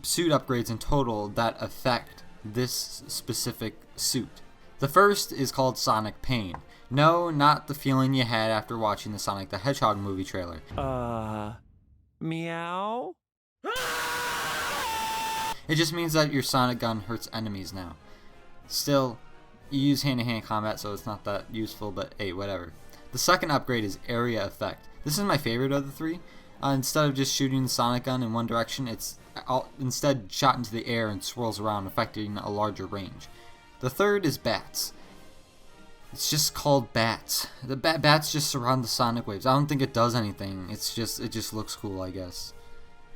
suit upgrades in total that affect this specific suit. The first is called Sonic Pain. No, not the feeling you had after watching the Sonic the Hedgehog movie trailer. Meow? It just means that your sonic gun hurts enemies now. Still, you use hand-to-hand combat, so it's not that useful, but hey, whatever. The second upgrade is area effect. This is my favorite of the three. Instead of just shooting the sonic gun in one direction, it's instead shot into the air and swirls around, affecting a larger range. The third is bats. It's just called bats. The bats just surround the sonic waves. I don't think it does anything. It just looks cool, I guess.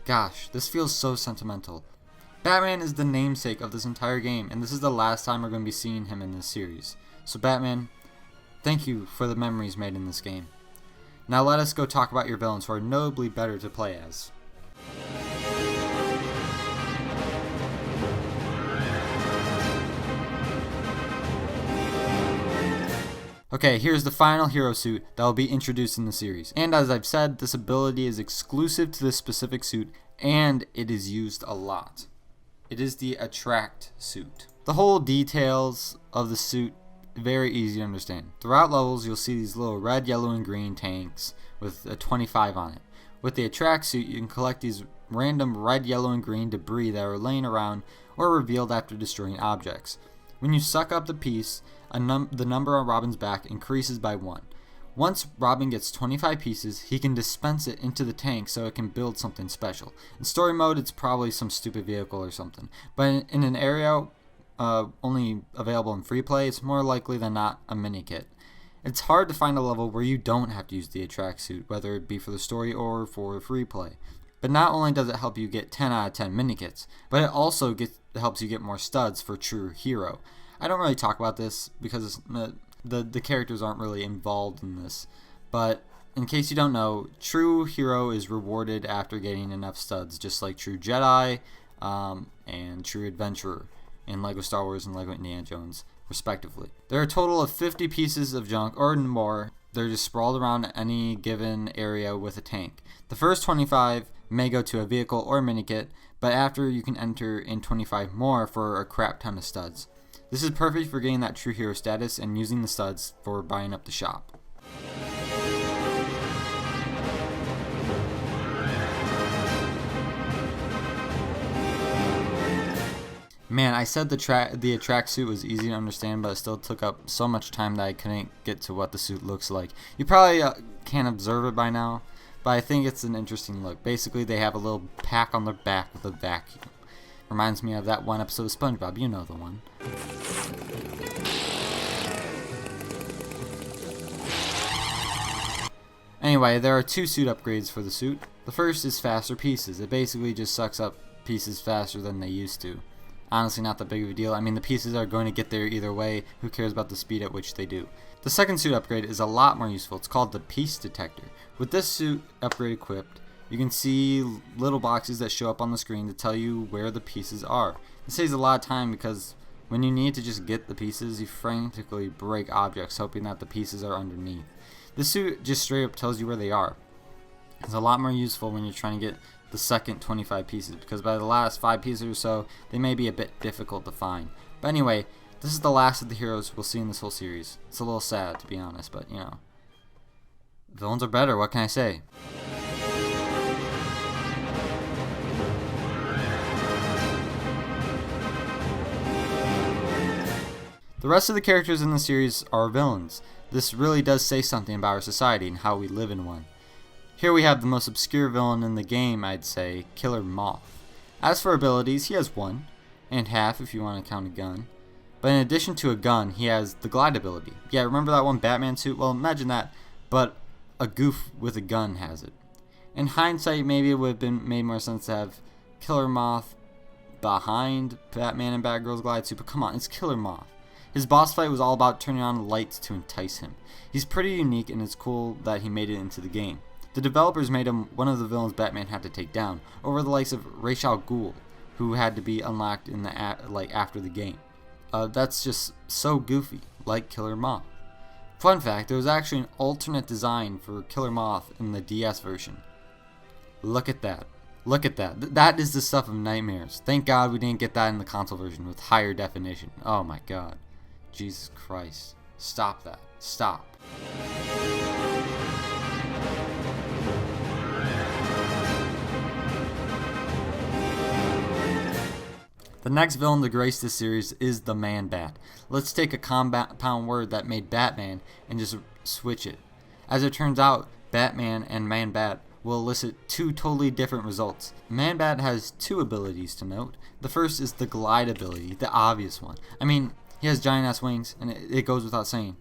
Gosh, this feels so sentimental. Batman is the namesake of this entire game, and this is the last time we're going to be seeing him in this series. So Batman, thank you for the memories made in this game. Now let us go talk about your villains, who are notably better to play as. Okay, here's the final hero suit that will be introduced in the series. And as I've said, this ability is exclusive to this specific suit, and it is used a lot. It is the Attract suit. The whole details of the suit, very easy to understand. Throughout levels, you'll see these little red, yellow, and green tanks with a 25 on it. With the Attract suit, you can collect these random red, yellow, and green debris that are laying around or revealed after destroying objects. When you suck up the piece, the number on Robin's back increases by 1. Once Robin gets 25 pieces, he can dispense it into the tank so it can build something special. In story mode, it's probably some stupid vehicle or something. But in an area only available in free play, it's more likely than not a mini kit. It's hard to find a level where you don't have to use the Attract suit, whether it be for the story or for free play. But not only does it help you get 10 out of 10 mini kits, but it also helps you get more studs for True Hero. I don't really talk about this because the characters aren't really involved in this, but in case you don't know, True Hero is rewarded after getting enough studs, just like True Jedi and True Adventurer in LEGO Star Wars and LEGO Indiana Jones, respectively. There are a total of 50 pieces of junk or more. They're just sprawled around any given area with a tank. The first 25 may go to a vehicle or mini kit, but after you can enter in 25 more for a crap ton of studs. This is perfect for getting that True Hero status and using the studs for buying up the shop. Man, I said the Attract suit was easy to understand, but it still took up so much time that I couldn't get to what the suit looks like. You probably can't observe it by now, but I think it's an interesting look. Basically, they have a little pack on their back with a vacuum. Reminds me of that one episode of SpongeBob, you know the one. Anyway, there are 2 suit upgrades for the suit. The first is faster pieces. It basically just sucks up pieces faster than they used to. Honestly, not that big of a deal. I mean, the pieces are going to get there either way. Who cares about the speed at which they do? The second suit upgrade is a lot more useful. It's called the Piece Detector. With this suit upgrade equipped, you can see little boxes that show up on the screen to tell you where the pieces are. This saves a lot of time because when you need to just get the pieces, you frantically break objects hoping that the pieces are underneath. This suit just straight up tells you where they are. It's a lot more useful when you're trying to get the second 25 pieces, because by the last 5 pieces or so, they may be a bit difficult to find. But anyway, this is the last of the heroes we'll see in this whole series. It's a little sad, to be honest, but you know. Villains are better, what can I say? The rest of the characters in the series are villains. This really does say something about our society and how we live in one. Here we have the most obscure villain in the game, I'd say, Killer Moth. As for abilities, he has 1, and half if you want to count a gun. But in addition to a gun, he has the glide ability. Yeah, remember that one Batman suit? Well, imagine that, but a goof with a gun has it. In hindsight, maybe it would have been made more sense to have Killer Moth behind Batman and Batgirl's glide suit, but come on, it's Killer Moth. His boss fight was all about turning on lights to entice him. He's pretty unique, and it's cool that he made it into the game. The developers made him one of the villains Batman had to take down, over the likes of GHUL, who had to be unlocked in the after the game. That's just so goofy, like Killer Moth. Fun fact, there was actually an alternate design for Killer Moth in the DS version. Look at that. Look at that. That is the stuff of nightmares. Thank God we didn't get that in the console version with higher definition. Oh my God. Jesus Christ. Stop that. Stop. The next villain to grace this series is the Man-Bat. Let's take a compound word that made Batman and just switch it. As it turns out, Batman and Man-Bat will elicit two totally different results. Man-Bat has two abilities to note. The first is the glide ability, the obvious one. I mean, he has giant ass wings, and it goes without saying.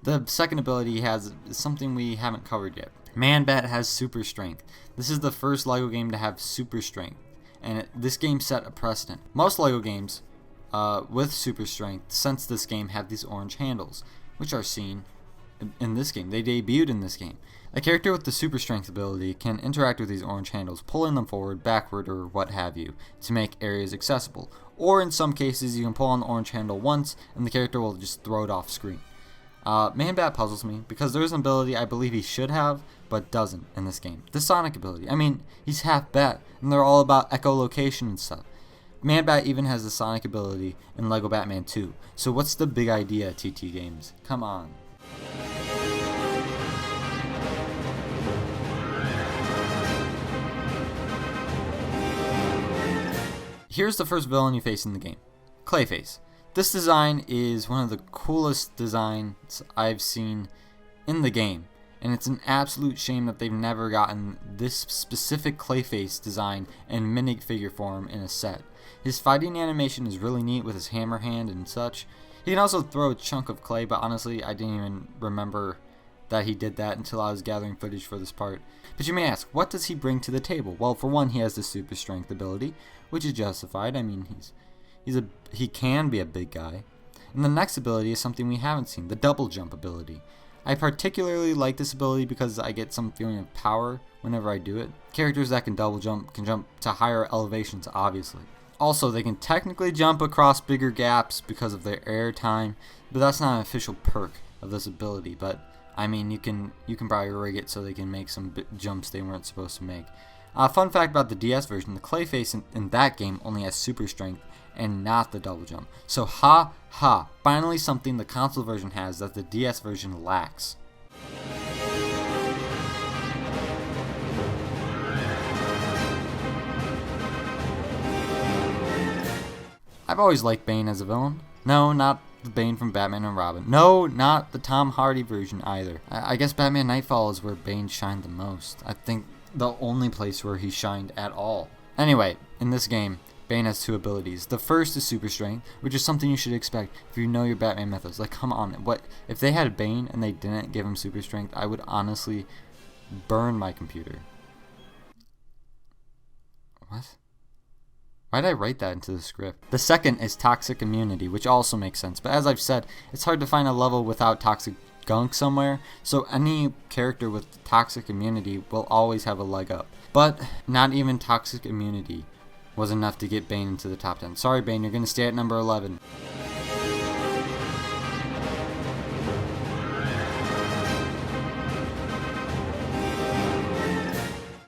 The second ability he has is something we haven't covered yet. Man-Bat has super strength. This is the first LEGO game to have super strength, and this game set a precedent. Most LEGO games with super strength since this game have these orange handles, which are seen in this game. They debuted in this game. A character with the super strength ability can interact with these orange handles, pulling them forward, backward, or what have you, to make areas accessible. Or in some cases, you can pull on the orange handle once, and the character will just throw it off screen. Man-Bat puzzles me, because there's an ability I believe he should have, but doesn't in this game. The Sonic ability. I mean, he's half bat, and they're all about echolocation and stuff. Man-Bat even has the Sonic ability in LEGO Batman 2. So what's the big idea, TT Games? Come on. Here's the first villain you face in the game, Clayface. This design is one of the coolest designs I've seen in the game, and it's an absolute shame that they've never gotten this specific Clayface design in minifigure form in a set. His fighting animation is really neat with his hammer hand and such. He can also throw a chunk of clay, but honestly I didn't even remember that he did that until I was gathering footage for this part. But you may ask, what does he bring to the table? Well, for one, he has the super strength ability, which is justified. I mean, he can be a big guy. And the next ability is something we haven't seen, the double jump ability. I particularly like this ability because I get some feeling of power whenever I do it. Characters that can double jump can jump to higher elevations, obviously. Also, they can technically jump across bigger gaps because of their air time, but that's not an official perk of this ability. But I mean, you can probably rig it so they can make some jumps they weren't supposed to make. Fun fact about the DS version, the Clayface in that game only has super strength and not the double jump. So ha ha, finally something the console version has that the DS version lacks. I've always liked Bane as a villain. No, not the Bane from Batman and Robin. No, not the Tom Hardy version either. I guess Batman Nightfall is where Bane shined the most. I think the only place where he shined at all. Anyway, in this game, Bane has two abilities. The first is super strength, which is something you should expect if you know your Batman methods. Like, come on, what if they had Bane and they didn't give him super strength? I would honestly burn my computer. What? Why did I write that into the script? The second is toxic immunity, which also makes sense. But as I've said, it's hard to find a level without toxic gunk somewhere. So any character with toxic immunity will always have a leg up. But not even toxic immunity was enough to get Bane into the top 10. Sorry, Bane, you're going to stay at number 11.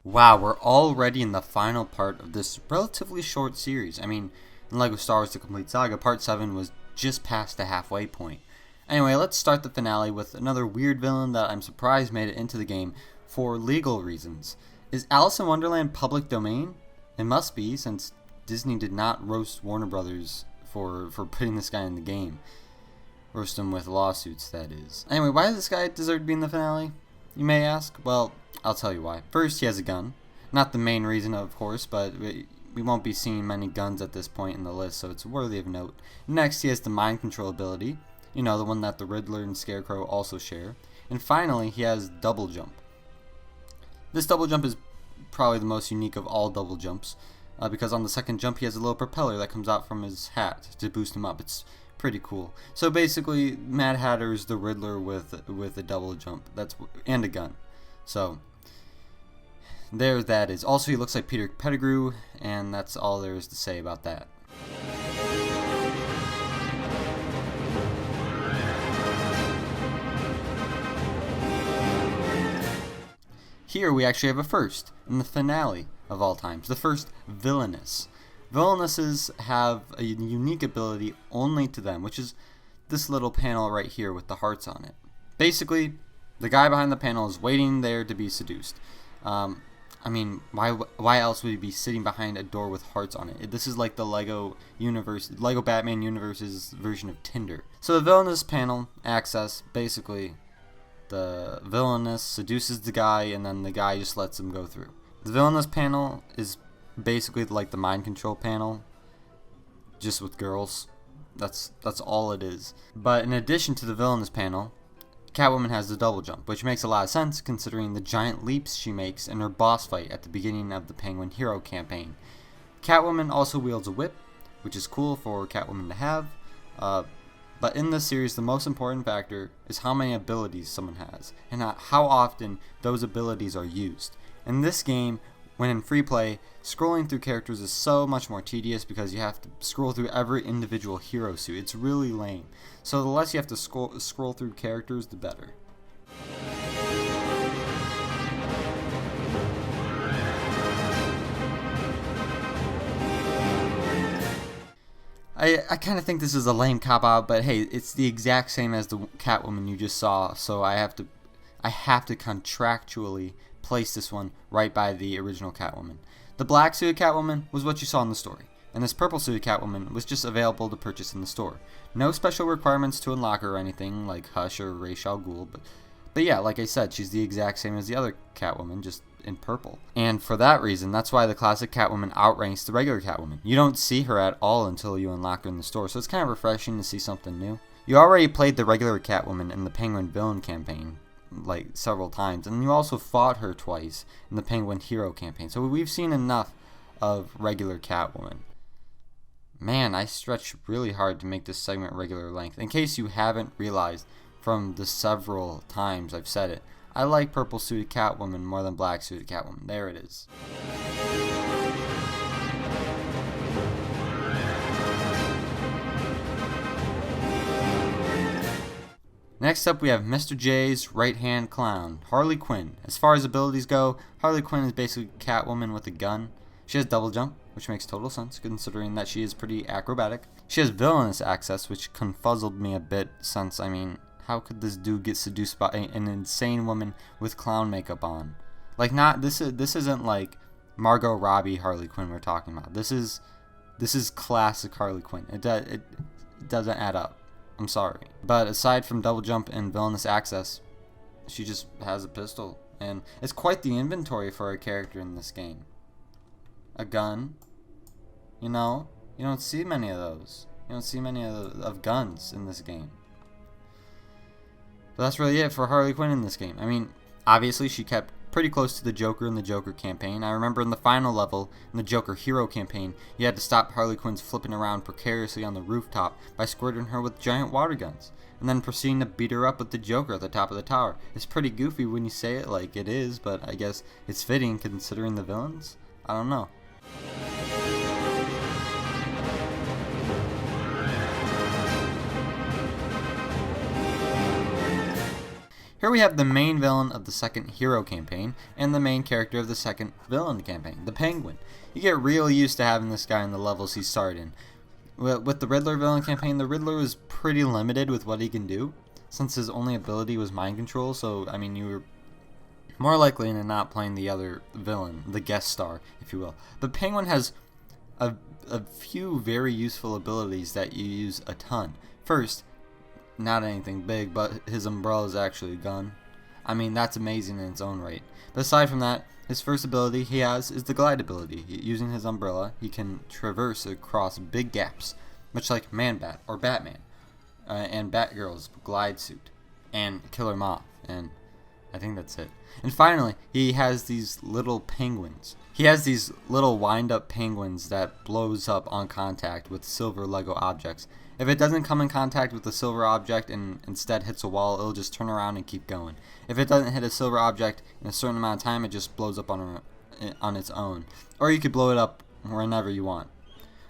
Wow, we're already in the final part of this relatively short series. I mean, in LEGO Star Wars The Complete Saga, Part 7 was just past the halfway point. Anyway, let's start the finale with another weird villain that I'm surprised made it into the game for legal reasons. Is Alice in Wonderland public domain? It must be, since Disney did not roast Warner Brothers for putting this guy in the game. Roast him with lawsuits, that is. Anyway, why does this guy deserve to be in the finale, you may ask? Well, I'll tell you why. First, he has a gun. Not the main reason, of course, but we won't be seeing many guns at this point in the list, so it's worthy of note. Next, he has the mind control ability. You know, the one that the Riddler and Scarecrow also share. And finally, he has double jump. This double jump is probably the most unique of all double jumps, because on the second jump he has a little propeller that comes out from his hat to boost him up. It's pretty cool. So basically, Mad Hatter is the Riddler with a double jump. And a gun. So there that is. Also, he looks like Peter Pettigrew, and that's all there is to say about that. Here we actually have a first in the finale of all times. The first villainess. Villainesses have a unique ability only to them, which is this little panel right here with the hearts on it. Basically, the guy behind the panel is waiting there to be seduced. I mean, why else would he be sitting behind a door with hearts on it? This is like the Lego universe, Lego Batman universe's version of Tinder. So the villainous panel access, basically, the villainess seduces the guy, and then the guy just lets him go through. The villainous panel is basically like the mind control panel, just with girls. That's all it is. But in addition to the villainous panel, Catwoman has the double jump, which makes a lot of sense considering the giant leaps she makes in her boss fight at the beginning of the Penguin Hero campaign. Catwoman also wields a whip, which is cool for Catwoman to have, but in this series the most important factor is how many abilities someone has, and how often those abilities are used. In this game, when in free play, scrolling through characters is so much more tedious because you have to scroll through every individual hero suit. It's really lame. So the less you have to scroll through characters, the better. I kind of think this is a lame cop-out, but hey, it's the exact same as the Catwoman you just saw, so I have to contractually place this one right by the original Catwoman. The black suited Catwoman was what you saw in the story, and this purple suited Catwoman was just available to purchase in the store. No special requirements to unlock her or anything like Hush or Ra's al Ghul, but yeah, like I said, she's the exact same as the other Catwoman, just in purple. And for that reason, that's why the classic Catwoman outranks the regular Catwoman. You don't see her at all until you unlock her in the store, so it's kind of refreshing to see something new. You already played the regular Catwoman in the Penguin Villain campaign like several times, and you also fought her twice in the Penguin Hero campaign, so we've seen enough of regular Catwoman. Man, I stretched really hard to make this segment regular length. In case you haven't realized from the several times I've said it, I like purple suited Catwoman more than black suited Catwoman. There it is. Next up we have Mr. J's right-hand clown, Harley Quinn. As far as abilities go, Harley Quinn is basically Catwoman with a gun. She has double jump, which makes total sense considering that she is pretty acrobatic. She has villainous access, which confuzzled me a bit since, I mean, how could this dude get seduced by an insane woman with clown makeup on? Like, this isn't like Margot Robbie Harley Quinn we're talking about. This is classic Harley Quinn. It doesn't add up. I'm sorry. But aside from double jump and villainous access, she just has a pistol. And it's quite the inventory for a character in this game. A gun. You know? You don't see many of those. You don't see many of guns in this game. But that's really it for Harley Quinn in this game. I mean, obviously she kept pretty close to the Joker in the Joker campaign. I remember in the final level, in the Joker Hero campaign, you had to stop Harley Quinn's flipping around precariously on the rooftop by squirting her with giant water guns, and then proceeding to beat her up with the Joker at the top of the tower. It's pretty goofy when you say it like it is, but I guess it's fitting considering the villains? I don't know. Here we have the main villain of the second Hero campaign, and the main character of the second Villain campaign, the Penguin. You get real used to having this guy in the levels he started in. With the Riddler Villain campaign, the Riddler was pretty limited with what he can do, since his only ability was mind control, so, I mean, you were more likely than not playing the other villain, the guest star, if you will. But Penguin has a few very useful abilities that you use a ton. First, not anything big, but his umbrella is actually a gun. I mean, that's amazing in its own right. But aside from that, his first ability he has is the glide ability. Using his umbrella, he can traverse across big gaps, much like Man-Bat or Batman, and Batgirl's glide suit, and Killer Moth, and I think that's it. And finally, he has these little penguins. He has these little wind-up penguins that blows up on contact with silver Lego objects. If it doesn't come in contact with the silver object and instead hits a wall, it'll just turn around and keep going. If it doesn't hit a silver object in a certain amount of time, it just blows up on its own. Or you could blow it up whenever you want.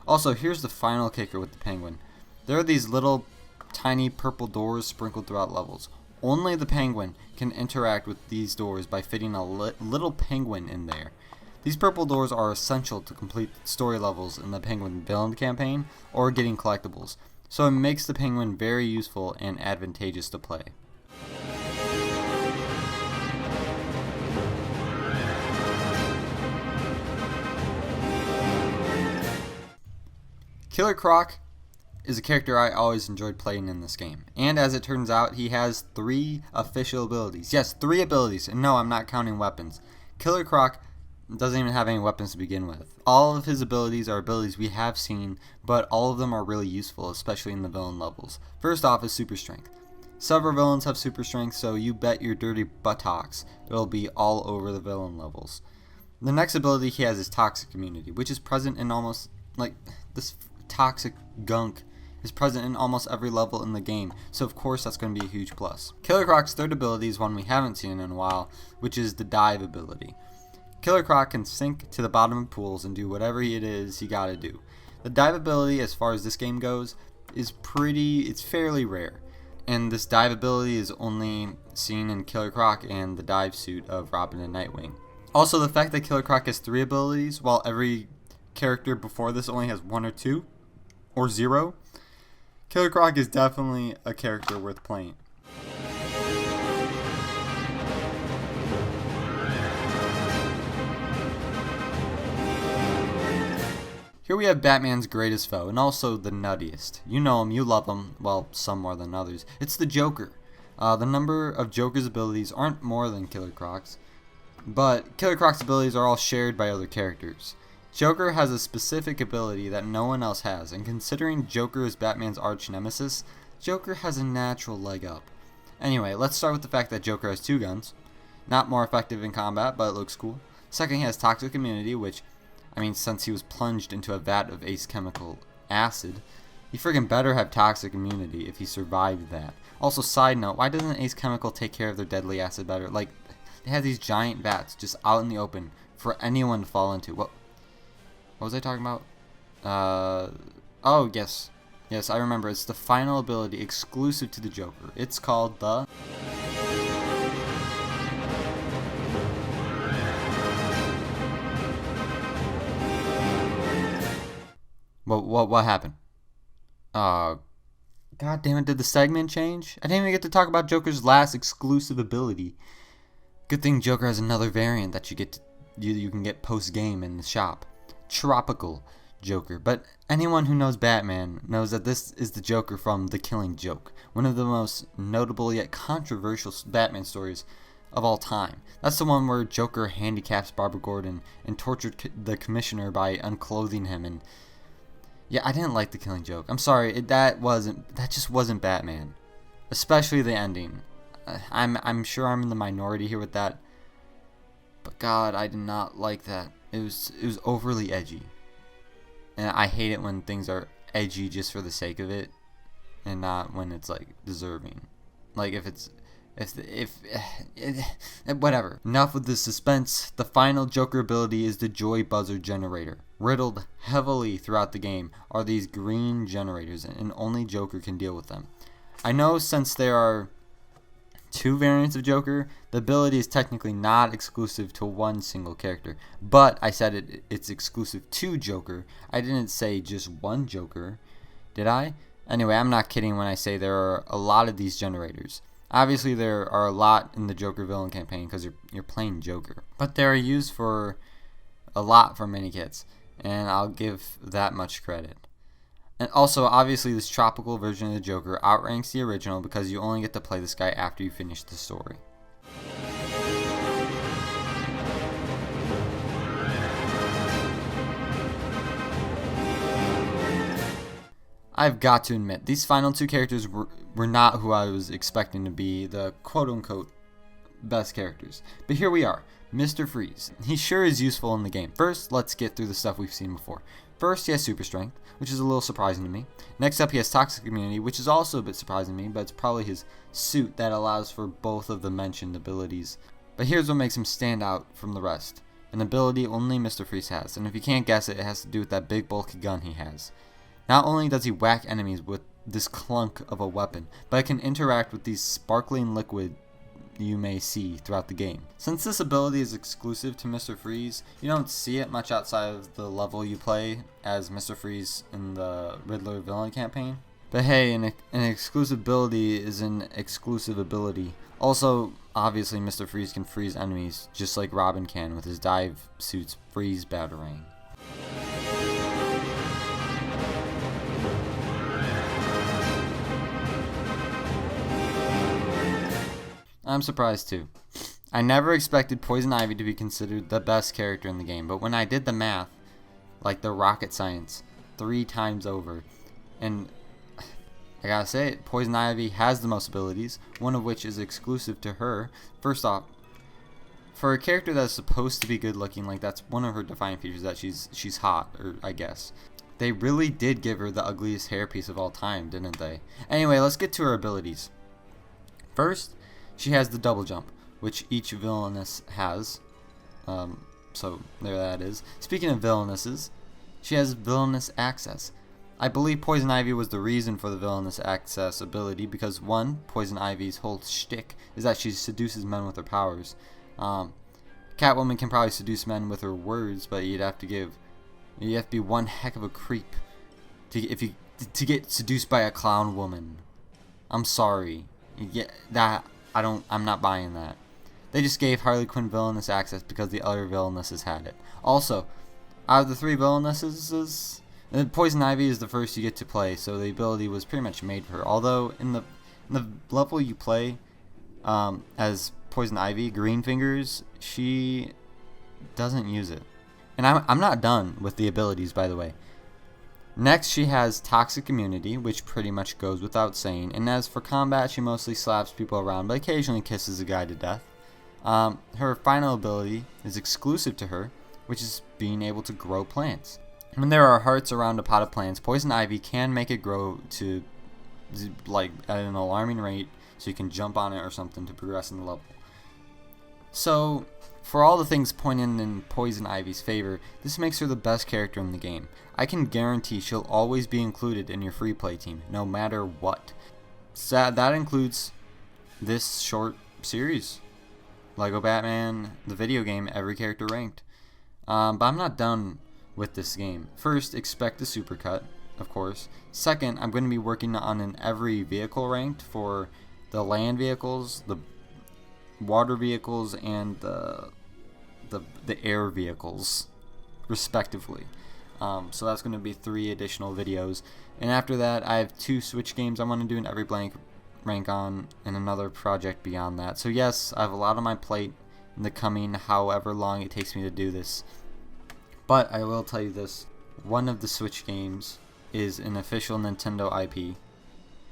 Also, here's the final kicker with the Penguin. There are these little tiny purple doors sprinkled throughout levels. Only the Penguin can interact with these doors by fitting a little penguin in there. These purple doors are essential to complete story levels in the Penguin Villain campaign or getting collectibles, so it makes the Penguin very useful and advantageous to play. Killer Croc is a character I always enjoyed playing in this game, and as it turns out, he has 3 official abilities. Yes, 3 abilities, and no, I'm not counting weapons. Killer Croc doesn't even have any weapons to begin with. All of his abilities are abilities we have seen, but all of them are really useful, especially in the villain levels. First off is Super Strength. Several villains have Super Strength, so you bet your dirty buttocks it'll be all over the villain levels. The next ability he has is Toxic Immunity, which is present in almost, this toxic gunk is present in almost every level in the game, so of course that's going to be a huge plus. Killer Croc's third ability is one we haven't seen in a while, which is the Dive ability. Killer Croc can sink to the bottom of pools and do whatever it is he gotta do. The Dive ability, as far as this game goes, is it's fairly rare, and this Dive ability is only seen in Killer Croc and the dive suit of Robin and Nightwing. Also, the fact that Killer Croc has 3 abilities, while every character before this only has 1 or 2, or 0, Killer Croc is definitely a character worth playing. Here we have Batman's greatest foe, and also the nuttiest. You know him, you love him, well, some more than others. It's the Joker. The number of Joker's abilities aren't more than Killer Croc's, but Killer Croc's abilities are all shared by other characters. Joker has a specific ability that no one else has, and considering Joker is Batman's arch nemesis, Joker has a natural leg up. Anyway, let's start with the fact that Joker has 2 guns. Not more effective in combat, but it looks cool. Second, he has Toxic Immunity, which, since he was plunged into a vat of ace chemical acid, he friggin' better have Toxic Immunity if he survived that. Also, side note, why doesn't Ace Chemical take care of their deadly acid better? Like, they have these giant vats just out in the open for anyone to fall into. What was I talking about? Oh, yes. Yes, I remember. It's the final ability exclusive to the Joker. It's called the... What happened? God damn it, did the segment change? I didn't even get to talk about Joker's last exclusive ability. Good thing Joker has another variant that you can get post-game in the shop. Tropical Joker. But anyone who knows Batman knows that this is the Joker from The Killing Joke, one of the most notable yet controversial Batman stories of all time. That's the one where Joker handicaps Barbara Gordon and tortured the commissioner by unclothing him. And yeah, I didn't like The Killing Joke. I'm sorry, that just wasn't Batman, especially the ending. I'm sure I'm in the minority here with that, but God, I did not like that. It was overly edgy, and I hate it when things are edgy just for the sake of it, and not when it's like deserving. Like whatever. Enough with the suspense. The final Joker ability is the Joy Buzzer Generator. Riddled heavily throughout the game are these green generators, and only Joker can deal with them. I know since there are 2 variants of Joker, the ability is technically not exclusive to one single character, but I said it's exclusive to Joker. I didn't say just one Joker, did I? Anyway, I'm not kidding when I say there are a lot of these generators. Obviously, there are a lot in the Joker villain campaign because you're playing Joker, but they are used for a lot for mini kits, and I'll give that much credit. And also, obviously, this tropical version of the Joker outranks the original because you only get to play this guy after you finish the story. I've got to admit, these final 2 characters were not who I was expecting to be the quote-unquote best characters. But here we are, Mr. Freeze. He sure is useful in the game. First, let's get through the stuff we've seen before. First, he has Super Strength, which is a little surprising to me. Next up, he has Toxic Immunity, which is also a bit surprising to me, but it's probably his suit that allows for both of the mentioned abilities. But here's what makes him stand out from the rest. An ability only Mr. Freeze has, and if you can't guess it, it has to do with that big bulky gun he has. Not only does he whack enemies with this clunk of a weapon, but it can interact with these sparkling liquid you may see throughout the game. Since this ability is exclusive to Mr. Freeze, you don't see it much outside of the level you play as Mr. Freeze in the Riddler villain campaign. But hey, an exclusive ability is an exclusive ability. Also, obviously Mr. Freeze can freeze enemies just like Robin can with his dive suit's freeze batarang. I'm surprised too. I never expected Poison Ivy to be considered the best character in the game, but when I did the math, like the rocket science, 3 times over, and I gotta say it, Poison Ivy has the most abilities, one of which is exclusive to her. First off, for a character that's supposed to be good looking, like that's one of her defining features, that she's hot, or I guess. They really did give her the ugliest hairpiece of all time, didn't they? Anyway, let's get to her abilities. First, she has the double jump, which each villainess has. So there that is. Speaking of villainesses, she has villainous access. I believe Poison Ivy was the reason for the villainous access ability because one, Poison Ivy's whole shtick is that she seduces men with her powers. Catwoman can probably seduce men with her words, but you'd have to be one heck of a creep to get seduced by a clown woman. I'm sorry. I'm not buying that. They just gave Harley Quinn villainous access because the other villainesses had it. Also, out of the 3 villainesses, Poison Ivy is the first you get to play, so the ability was pretty much made for her. Although in the level you play as Poison Ivy, Green Fingers, she doesn't use it. And I'm not done with the abilities, by the way. Next, she has Toxic Immunity, which pretty much goes without saying. And as for combat, she mostly slaps people around, but occasionally kisses a guy to death. Her final ability is exclusive to her, which is being able to grow plants. When there are hearts around a pot of plants, Poison Ivy can make it grow to like at an alarming rate, so you can jump on it or something to progress in the level. So, for all the things pointing in Poison Ivy's favor, this makes her the best character in the game. I can guarantee she'll always be included in your free play team, no matter what. So that includes this short series. LEGO Batman, the video game, every character ranked. But I'm not done with this game. First, expect the supercut, of course. Second, I'm going to be working on an every vehicle ranked for the land vehicles, the water vehicles, and the air vehicles, respectively. So that's going to be 3 additional videos. And after that, I have 2 Switch games I want to do an every blank rank on, and another project beyond that. So yes, I have a lot on my plate in the coming however long it takes me to do this. But I will tell you this, one of the Switch games is an official Nintendo IP.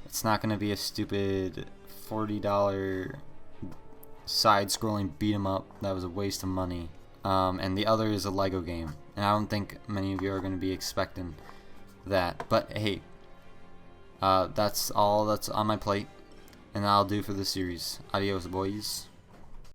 It's not going to be a stupid $40 side-scrolling beat-em-up that was a waste of money. And the other is a LEGO game. And I don't think many of you are going to be expecting that. But hey, that's all that's on my plate. And that'll do for this series. Adios, boys.